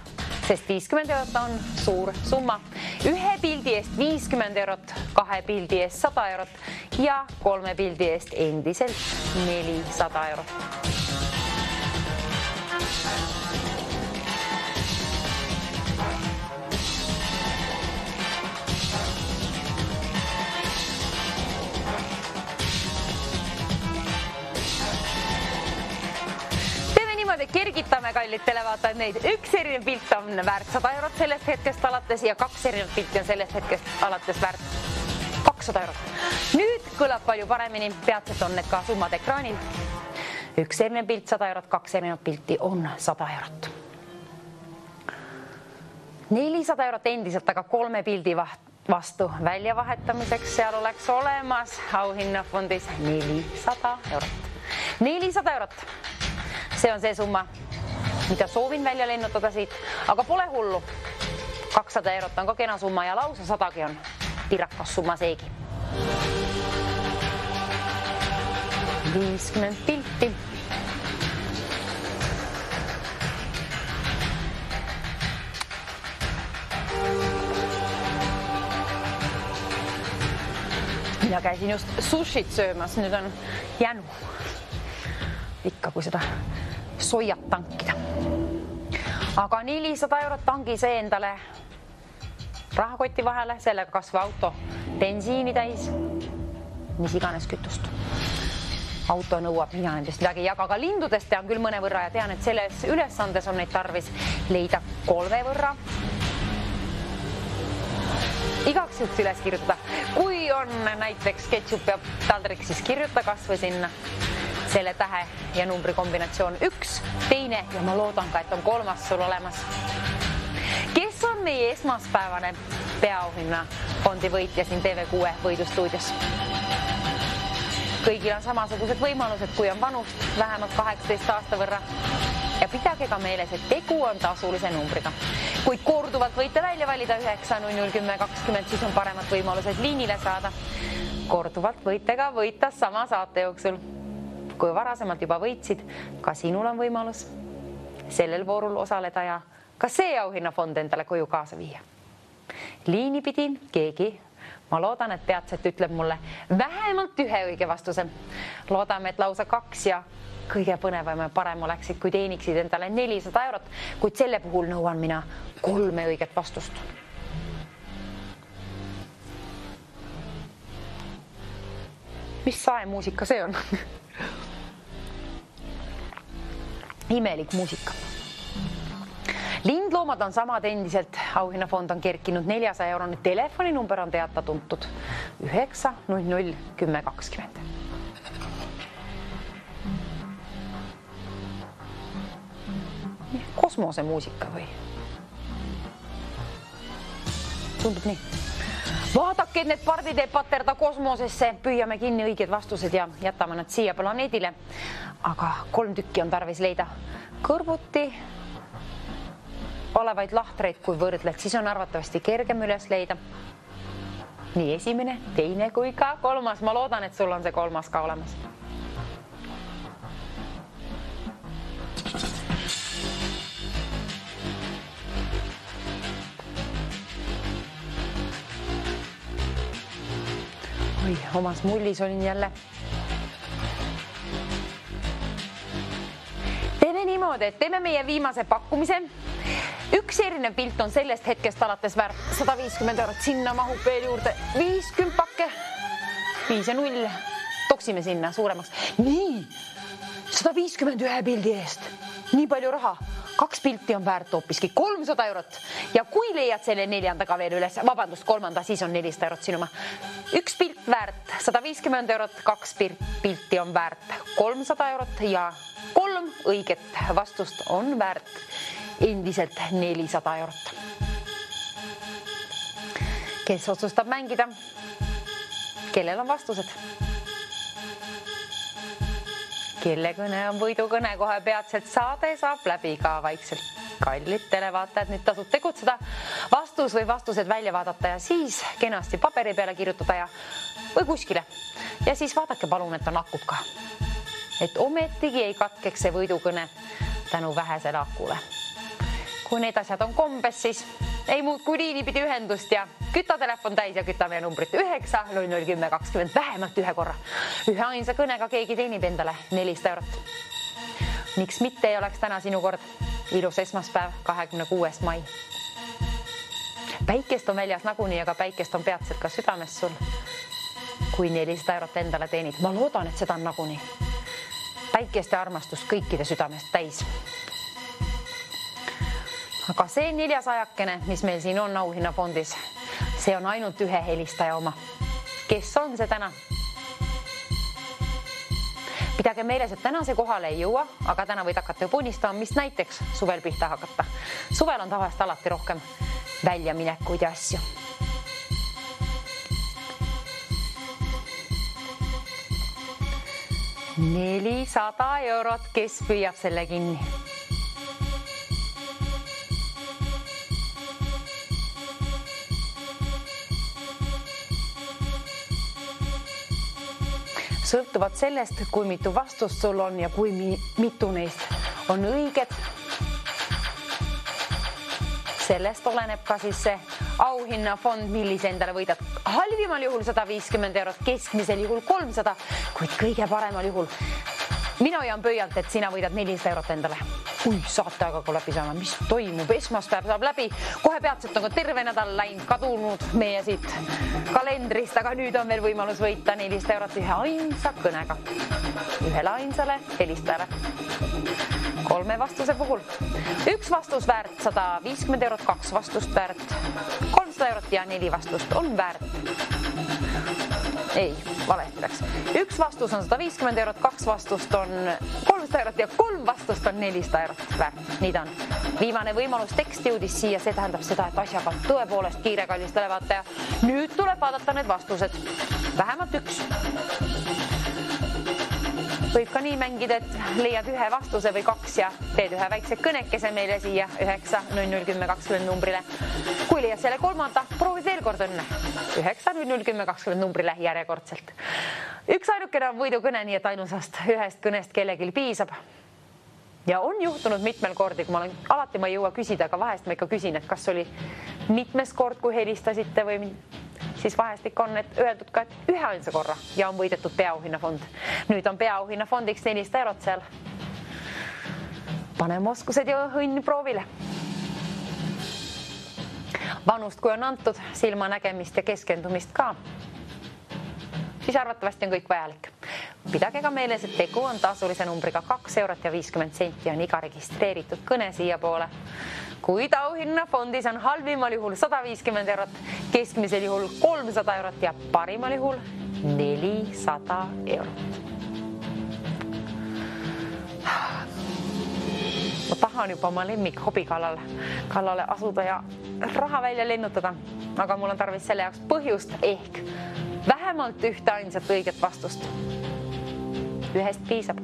sest 50 eurot on suur summa. 1 pildi eest 50 eurot, 2 pildi eest 100 eurot ja 3 pildi eest endiselt 400 eurot. Kergitame kallid televaatajad neid. Üks erinev pilt on väärt 100 eurot sellest hetkest alates ja 2 erinevat pilti on sellest hetkest alates väärt 200 eurot. Nüüd kõlab palju paremini, peatselt on need ka summad ekraanil. Üks erinev pilt 100 eurot, 2 erinevat pilti on 100 eurot. 400 eurot endiselt, aga 3 pildi vastu väljavahetamiseks, seal oleks olemas auhinnafondis 400 eurot. 400 eurot. See on see summa, mida soovin välja lennutada siit, aga pole hullu. 200 eurot on ka kena summa ja lausa 100 on tirakas summa seegi. 50 pilti. Mina käisin just sushit söömas, nüüd on jänu. Ikka kui seda soijat tankida. Aga 400 eurot tangi see endale rahakoti vahele, sellega kas või auto bensiini täis, mis iganes kütust. Auto nõuab mina nendest midagi ei jaga, aga lindudest tean küll mõne võrra ja tean, et selles ülesandes on neid tarvis leida 3 võrra. Igaks juhuks üles kirjutada. Kui on näiteks ketšup ja taldrik, siis kirjuta kas või sinna selle tähe ja numbri kombinatsioon 1, teine ja ma loodan ka, et on 3 sul olemas. Kes on meie esmaspäevane peaauhinna fondi võitja siin TV6 võidustuudios? Kõigil on samasugused võimalused, kui on vanust vähemalt 18 aasta võrra. Ja pidage ka meeles, et tegu on tasulise numbriga. Kui korduvalt võite välja valida 9, 0, 10, 20, siis on paremad võimalused liinile saada. Korduvalt võite ka võita sama saate jooksul. Kui varasemalt juba võitsid, ka sinul on võimalus sellel voorul osaleda ja ka see auhinnafond endale koju kaasa viia. Liini pidi keegi, ma loodan, et peatselt ütleb mulle vähemalt 1 õige vastuse. Loodame, et lausa 2 ja kõige põnevam ja parem oleksid, kui teeniksid endale 400 eurot, kuid selle puhul nõuan mina 3 õiget vastust. Mis saemuusika see on? Imelik muusika. Lindloomad on samad endiselt, auhinnafond on kerkinud 400 eurone, telefoninumber on teata tuntud 9 00 10 20. Kosmosemuusika või? Tundub nii. Vaadake, et need pardid ei paterda kosmosesse, püüame kinni õiged vastused ja jätame nad siia planeedile. Aga 3 tükki on tarvis leida kõrvuti olevaid lahtreid, kui võrdled, siis on arvatavasti kergem üles leida. Nii esimene, teine kui ka 3. Ma loodan, et sul on see 3. ka olemas. Oi, omas mullis olin jälle. Teeme niimoodi, et teeme meie viimase pakkumise. Üks erinev pilt on sellest hetkest alates väärt 150 eurot. Sinna mahub veel juurde 50 pakke. 5 ja 0. Toksime sinna suuremaks. Nii, 151 pildi eest. Nii palju raha. 2 pilti on väärt hoopiski 300 eurot. Ja kui leiad selle 4. ka veel üles, vabandust, 3., siis on 400 eurot sinuma. 1 pilt väärt 150 eurot, 2 pilti on väärt 300 eurot ja 3 õiget vastust on väärt endiselt 400 eurot. Kes otsustab mängida? Kellel on vastused? Kelle kõne on võidukõne, kohe peatselt saade saab läbi ka vaikselt. Kallid televaatajad, nüüd tasub tegutseda, vastus või vastused välja vaadata ja siis kenasti paberi peale kirjutada või kuskile. Ja siis vaadake palun, et on akud ka. Et ometigi ei katkeks see võidukõne tänu vähesele akule. Kui need asjad on kombes, siis ei muud kui liini pidi ühendust ja küta telefon täis ja küta meie numbrit 9 00 10 20 vähemalt 1 korra. 1 ainsa kõnega keegi teenib endale 400 eurot. Miks mitte ei oleks täna sinu kord? Ilus esmaspäev, 26. mai. Päikest on väljas nagunii, aga päikest on peatselt ka südames sul. Kui 400 eurot endale teenid, ma loodan, et seda on nagunii. Päikest ja armastust kõikide südamest täis. Aga see 400-kene, mis meil siin on auhinnafondis, see on ainult 1 helistaja oma. Kes on see täna? Pidage meeles, et täna see kohale ei jõua, aga täna võid hakata ju punistama, mis näiteks suvel pihta hakata. Suvel on tavaliselt alati rohkem väljaminekuid ja asju. 400 eurot, kes püüab selle kinni? Sõltuvad sellest, kui mitu vastust sul on ja kui mitu neist on õiged. Sellest oleneb ka siis see auhinnafond, millise endale võidad. Halvimal juhul 150 eurot, keskmisel juhul 300, kuid kõige paremal juhul. Mina hoian pöialt, et sina võidad 400 eurot endale. Saateaega kui läbi saama, mis toimub? Esmaspäev saab läbi, kohe peatselt on ka terve nädal läinud kadunud meie siit kalendrist, aga nüüd on veel võimalus võita 400 eurot ühe ainsa kõnega. Ühele ainsale helistajale. 3 vastuse puhul. 1 vastus väärt 150 eurot, 2 vastust väärt 300 eurot ja 4 vastust on väärt. Ei, valetaks. 1 vastus on 150 eurot, 2 vastust on 300 eurot ja 3 vastust on 400 eurot väärt. Nii ta on. Viimane võimalus tekst jõudis siia, see tähendab seda, et asjaga tõepoolest kiire kallis televaataja. Nüüd tuleb vaadata need vastused. Vähemalt 1. Võib ka nii mängida, et leiad ühe vastuse või 2 ja teed ühe väikse kõnekese meile siia 9001020 numbrile. Kui leiad selle 3, proovid veel kord õnne. 9001020 numbrile järjekordselt. 1 ainukene on võidukõne, nii et ainusast ühest kõnest kellegil piisab. Ja on juhtunud mitmel kordi, kui alati ma ei jõua küsida, aga vahest ma ikka küsin, et kas oli mitmes kord, kui helistasite või siis vahest ikka on öeldud ka, et ühe ainsa korra ja on võidetud peaauhinnafond. Nüüd on peaauhinnafondiks 400 eurot seal. Paneme oskused ja õnn proovile. Vanust, kui on antud, silmanägemist ja keskendumist ka, siis arvatavasti on kõik vajalik. Pidage ka meeles, et tegu on tasulise numbriga 2 eurot ja 50 senti on iga registreeritud kõne siia poole. Kuid auhinnafondis on halvimal juhul 150 eurot, keskmisel juhul 300 eurot ja parimal juhul 400 eurot. Ma tahan juba oma lemmik hobi kallale asuda ja raha välja lennutada, aga mul on tarvis selle jaoks põhjust ehk vähemalt ühte ainsat õiget vastust. Ühest piisab,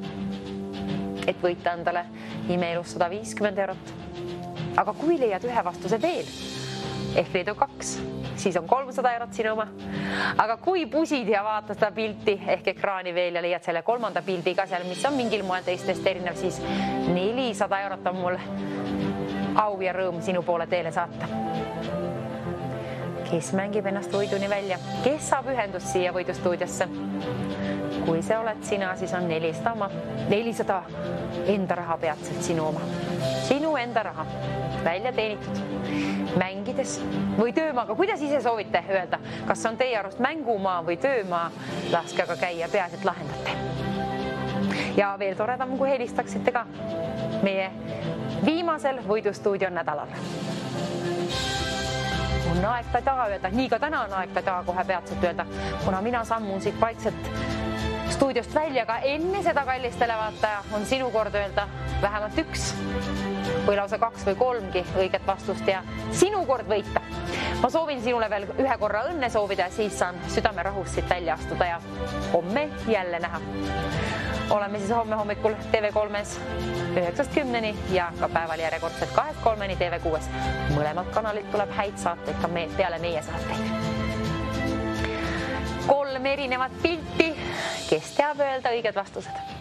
et võita endale imeelus 150 eurot. Aga kui leiad ühe vastuse veel, ehk neid on 2, siis on 300 eurot sinu oma. Aga kui pusid ja vaatad seda pilti ehk ekraani veel ja leiad selle 3. pildi ka seal, mis on mingil moel teistest erinev, siis 400 eurot on mul au ja rõõm sinu poole teele saata. Kes mängib ennast võiduni välja? Kes saab ühendust siia võidustuudiosse? Kui see oled sina, siis on 400 enda raha peatselt sinu oma. Sinu enda raha välja teenitud. Mängides või töömaaga, kuidas ise soovite öelda? Kas on teie arust mängumaa või töömaa? Laske aga käia, peaasi, et lahendate. Ja veel toredam, kui helistaksite ka meie viimasel võidustuudio nädalal. On aeg taga öelda, nii ka täna on aeg taga kohe peatselt öelda, kuna mina sammun siit vaikselt stuudiost välja, aga enne seda kallis televaataja on sinu kord öelda vähemalt 1 või lausa 2 või 3 õiget vastust ja sinu kord võita. Ma soovin sinule veel ühe korra õnne soovida ja siis saan südame rahus siit välja astuda ja homme jälle näha. Oleme siis homme hommikul TV3-s 9-10 ja ka päeval järjekordselt 2-3 TV6. Mõlemad kanalid tuleb häid saateid ka peale meie saateid. 3 erinevat pilti, kes teab öelda õiged vastused?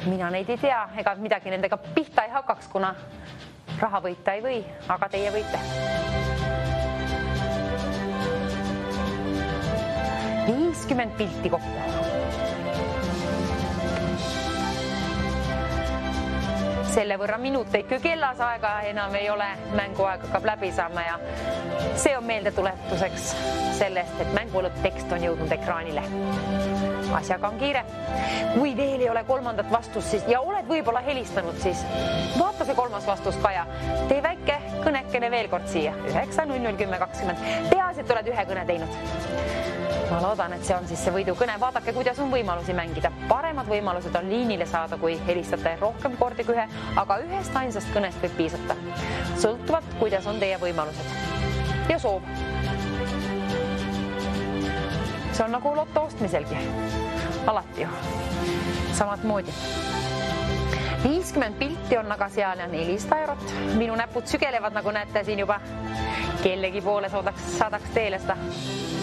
Mina neid ei tea, ega midagi nendega pihta ei hakkaks, kuna raha võita ei või, aga teie võite. 50 pilti kokku. Selle võrra minuteid, kui kellas aega enam ei ole, mänguaeg hakkab läbi saama ja see on meeldetuletuseks sellest, et mängu lõpptekst on jõudnud ekraanile. Asjaga on kiire. Kui veel ei ole 3. vastust siis, ja oled võib-olla helistanud, siis vaata see 3. vastus ka ja tee väike kõnekene veel kord siia 9-0-10-20. Peaasi, et oled ühe kõne teinud. Ma loodan, et see on siis see võidukõne. Vaadake, kuidas on võimalusi mängida. Paremad võimalused on liinile saada, kui helistate rohkem kordi kui ühe, aga ühest ainsast kõnest võib piisata. Sõltuvalt, kuidas on teie võimalused ja soov. See on nagu loto ostmiselgi. alati ju. Samat moodi. 50 pilti on aga seal ja 400 eurot. Minu näpud sügelevad, nagu näete siin juba. Kellegi poole saadaks teele seda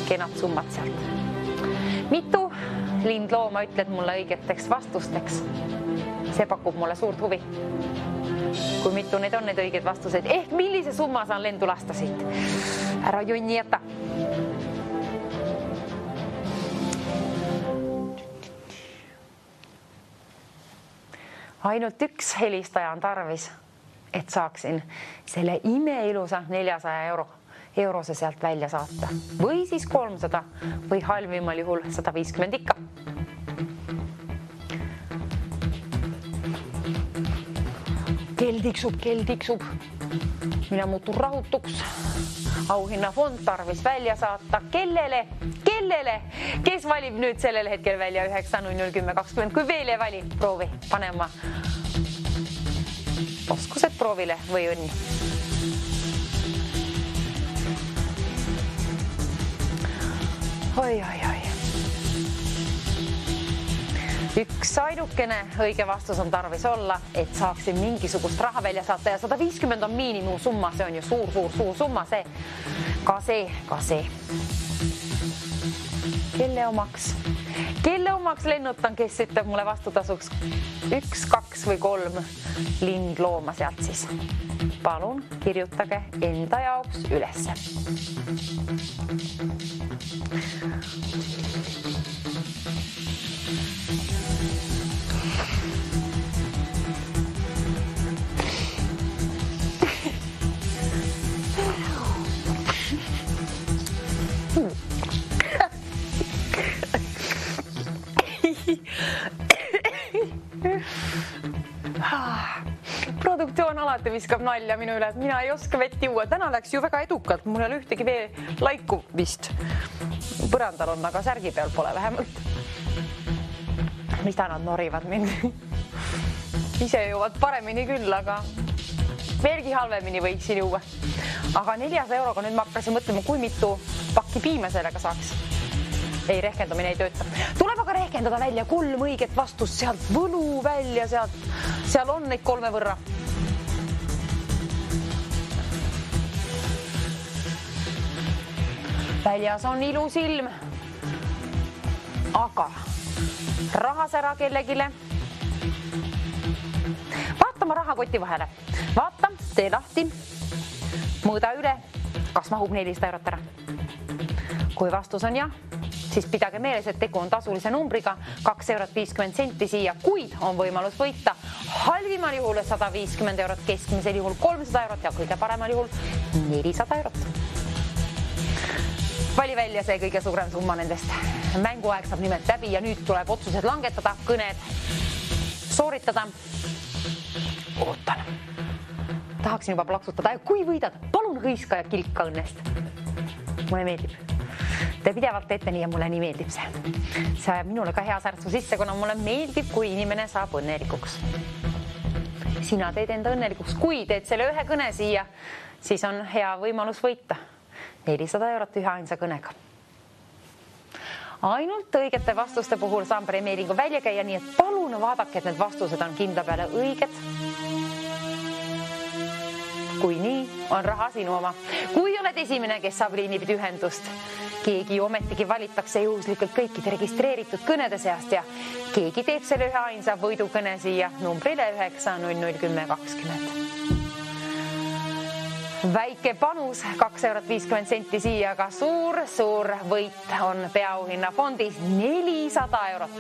kenat summat sealt. Mitu lindlooma ütled mulle õigeteks vastusteks? See pakub mulle suurt huvi. Kui mitu neid on need õiged vastused? Ehk millise summa saan lendu lasta siit? Ära jonni jäta. Ainult üks helistaja on tarvis, et saaksin selle imeilusa 400 eurose sealt välja saata. Või siis 300 või halvimal juhul 150 ikka. Kell tiksub. Mina muutun rahutuks. Auhinnafond tarvis välja saata. Kellele? Kes valib nüüd sellel hetkel välja 9.00.10.20? Kui veel ei vali, proovi. Pane oma oskused proovile või õnni. Oi. Üks ainukene õige vastus on tarvis olla, et saaksin mingisugust raha välja saata ja 150 on miinimum summa, see on ju suur summa, see. Ka see. Kelle omaks lennutan, kes ütleb mulle vastutasuks 1, 2 või 3 lindlooma sealt siis. Palun kirjutage enda jaoks ülesse. Produktsioon alati viskab nalja minu üle, et mina ei oska vett juua. Täna läks ju väga edukalt, mul ei ole ühtegi vee laiku vist. Põrandal on, aga särgi peal pole vähemalt. Mida nad norivad mind? Ise jõuvad paremini küll, aga veelgi halvemini võiksin juua. Aga 400 euroga nüüd ma hakkasin mõtlema, kui mitu pakki piime sellega saaks. Ei, rehkendamine ei tööta. Tuleb aga rehkendada välja 3 õiget vastust, sealt võlu välja, seal on neid 3 võrra. Väljas on ilus ilm, aga rahas ära kellegile. Vaata ma rahakoti vahele. Vaata, tee lahti, mõõda üle, kas mahub 400 eurot ära. Kui vastus on jah, siis pidage meeles, et tegu on tasulise numbriga 2,50 € siia, kuid on võimalus võita halvimal juhul 150 eurot, keskmisel juhul 300 eurot ja kõige paremal juhul 400 eurot. Vali välja see kõige suurem summa nendest. Mänguaeg saab nimelt läbi ja nüüd tuleb otsused langetada, kõned sooritada. Ootan. Tahaksin juba plaksutada ja kui võidad, palun hõiska ja kilka õnnest. Mulle meeldib. Te pidevalt teete nii ja mulle nii meeldib see. See ajab minule ka hea särtsu sisse, kuna mulle meeldib, kui inimene saab õnnelikuks. Sina teed enda õnnelikuks. Kui teed selle ühe kõne siia, siis on hea võimalus võita 400 eurot ühe ainsa kõnega. Ainult õigete vastuste puhul saan premeeringu välja käia, nii et palun vaadake, et need vastused on kindla peale õiged. Kui nii, on raha sinu oma. Kui oled esimene, kes saab liinipidi ühendust, keegi ometigi valitakse juhuslikult kõikide registreeritud kõnede seast ja keegi teeb selle ühe ainsa võidukõne siia numbrile 9.00.10.20. Väike panus 2,50 € siia, aga suur võit on peaauhinnafondis 400 eurot.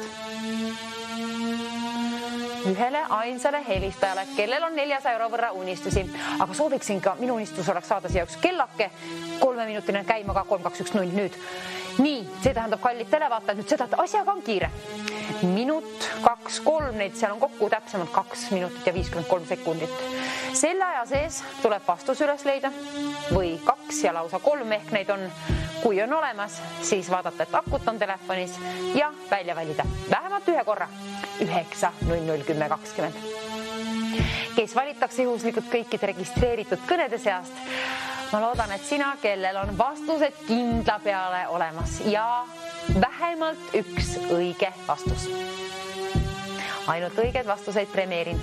Ühele ainsale helistajale, kellel on 400 euro võrra unistusi. Aga sooviksin ka, minu unistus oleks saada siia üks kellake, 3-minutine käima ka 3-2-1-0 nüüd. Nii, see tähendab kallid televaatajad nüüd seda, et asjaga on kiire. Minut, 2-3, neid seal on kokku täpsemalt 2 minutit ja 53 sekundit. Selle aja sees tuleb vastus üles leida või 2 ja lausa 3 ehk neid on. Kui on olemas, siis vaadata, et akut on telefonis ja välja valida vähemalt ühe korra 9.00.10.20. Kes valitakse juhuslikult kõikide registreeritud kõnede seast, ma loodan, et sina, kellel on vastused kindla peale olemas ja vähemalt üks õige vastus. Ainult õiged vastuseid premeerin.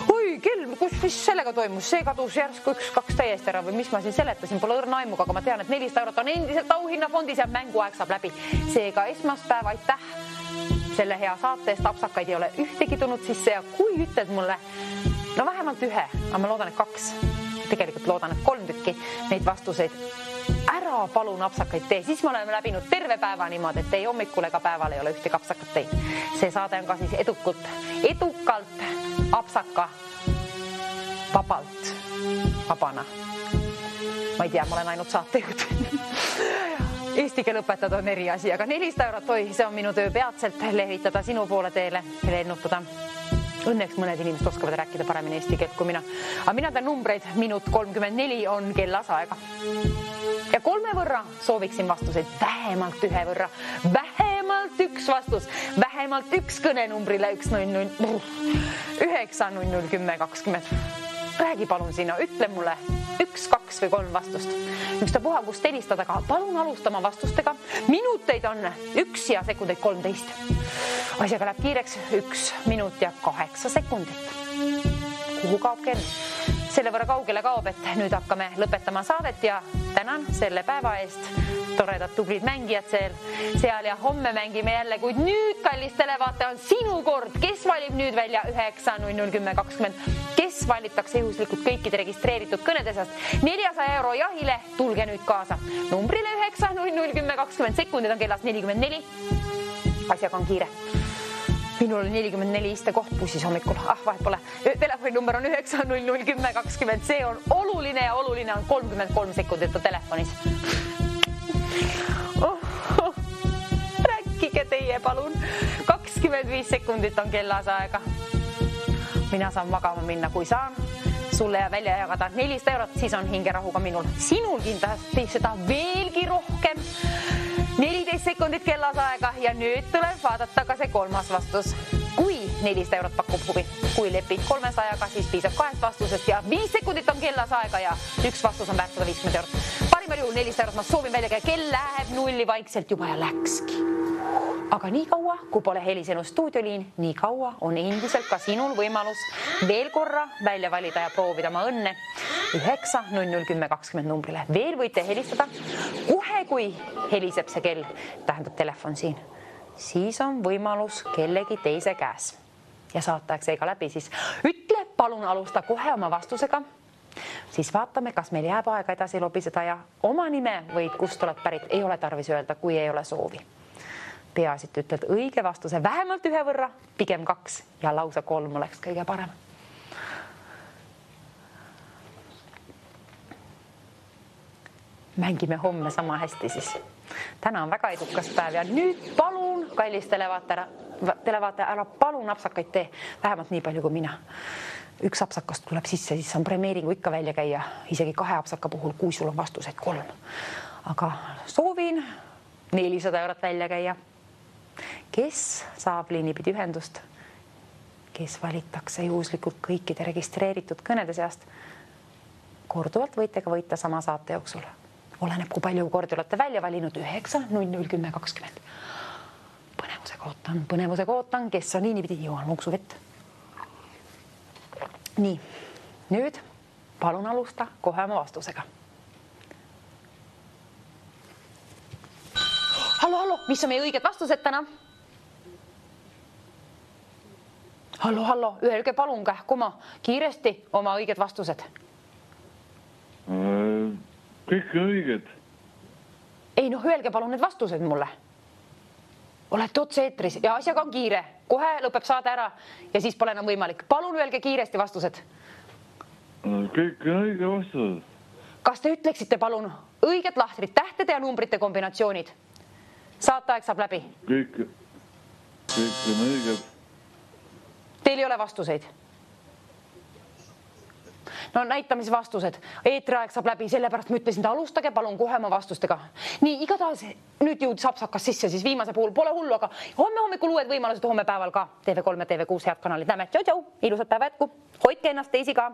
Oi, kell, mis sellega toimus? See kadus järsku 1-2 täiesti ära või mis ma siin seletasin? Pole õrna aimuga, aga ma tean, et 400 eurot on endiselt auhinnafondis ja mänguaeg saab läbi. Seega esmaspäev, aitäh selle hea saate eest. Apsakaid ei ole ühtegi tulnud sisse ja kui ütled mulle, no vähemalt ühe, aga ma loodan, et 2, tegelikult loodan, et 3 tükki neid vastuseid ära palun apsakaid tee, siis me oleme läbinud terve päeva niimoodi, et ei hommikul ega päeval ei ole ühtegi apsakat teid. See saade on ka siis edukalt apsaka vabana. Ma ei tea, ma olen ainult saatejuht. Eesti keele õpetajad on eri asi, aga 400 eurot, oi, see on minu töö peatselt levitada sinu poole teele, lennutada. Õnneks mõned inimesed oskavad rääkida paremini eesti keelt kui mina. Aga mina tean numbreid, minut 34 on kellas aega. Ja 3 võrra sooviksin vastuseid, vähemalt 1 võrra, vähemalt 1 vastus, vähemalt 1 kõnenumbrile 9001020. Räägi palun sina, ütle mulle 1, 2 või 3 vastust. Ükstapuha, kust helistada ka, palun alustama vastustega. Minuteid on 1 ja sekundeid 13. Asjaga läheb kiireks 1 minut ja 8 sekundit. Kuhu kaob kell? Selle võrra kaugele kaob, et nüüd hakkame lõpetama saadet ja tänan selle päeva eest. Toredad tublid mängijad seal ja homme mängime jälle, kuid nüüd, kallis televaataja, on sinu kord. Kes valib nüüd välja 9001020? Kes valitakse juhuslikult kõikide registreeritud kõnede seast 400 euro jahile? Tulge nüüd kaasa. Numbrile 9001020 sekundid on kellas 44. Asjaga on kiire. Minul oli 44 istekoht bussis hommikul. Vahet pole. Telefoninumber on 9001020. See on oluline ja oluline on 33 sekundit telefonis. Rääkige teie, palun. 25 sekundit on kellas aega. Mina saan magama minna, kui saan. Sulle ja välja jagada 400 eurot, siis on hingerahuga minul. Sinul kindlasti seda veelgi rohkem. 14 sekundit kellas aega ja nüüd tuleb vaadata ka see 3. vastus. Kui 400 eurot pakub huvi, kui lepid 300-ga, siis piisab 2 vastusest ja 5 sekundit on kellas aega ja 1 vastus on väärt 150 eurot. Parimal juhul 400 eurot, ma soovin välja käia, kell läheb nulli vaikselt juba ja läkski. Aga nii kaua, kui pole helisenud stuudioliin, nii kaua on endiselt ka sinul võimalus veel korra välja valida ja proovida oma õnne 9001020 numbrile. Veel võite helistada kohe, kui heliseb see kell, tähendab telefon siin. Siis on võimalus kellegi teise käes. Ja saataeg seega läbi, siis ütle, palun alusta kohe oma vastusega. Siis vaatame, kas meil jääb aega edasi lobiseda ja oma nime või kust oled pärit ei ole tarvis öelda, kui ei ole soovi. Peaasit ütled õige vastuse vähemalt 1 võrra, pigem 2 ja lausa 3 oleks kõige parem. Mängime homme sama hästi siis. Täna on väga edukas päev ja nüüd palun, kallis televaataja, ära palun apsakaid tee, vähemalt nii palju kui mina. 1 apsakast tuleb sisse, siis on premeeringu ikka välja käia, isegi 2 apsaka puhul, kui sul on vastuseid 3. Aga soovin 400 eurot välja käia. Kes saab liinipidi ühendust? Kes valitakse juhuslikult kõikide registreeritud kõnede seast? Korduvalt võite ka võita sama saate jooksul. Oleneb, kui palju kordi olete välja valinud 9001020. Põnevusega ootan, kes on liinipidi, jõuan muksu vett. Nii, nüüd palun alusta kohe oma vastusega. Hallo, mis on meie õiged vastused täna? Hallo, öelge palun kähkuma kiiresti oma õiged vastused. Kõik õiged. Ei, öelge palun need vastused mulle. Olete otse eetris ja asjaga on kiire. Kohe lõpeb saade ära ja siis pole enam võimalik. Palun öelge kiiresti vastused. Kõik õige vastused. Kas te ütleksite palun õiged lahtrid, tähtede ja numbrite kombinatsioonid? Saateaeg saab läbi. Kõik on õiged. Teil ei ole vastuseid? No näitamise vastused. Eetriaeg saab läbi, sellepärast ma ütlesin, alustage palun kohe oma vastustega. Nii, igatahes nüüd jõudis apsakas sisse, siis viimase puhul pole hullu, aga homme hommikul uued võimalused, homme päeval ka TV3 ja TV6 head kanalid. Näeme, tšau, ilusat päeva jätku. Hoidke ennast teisi ka.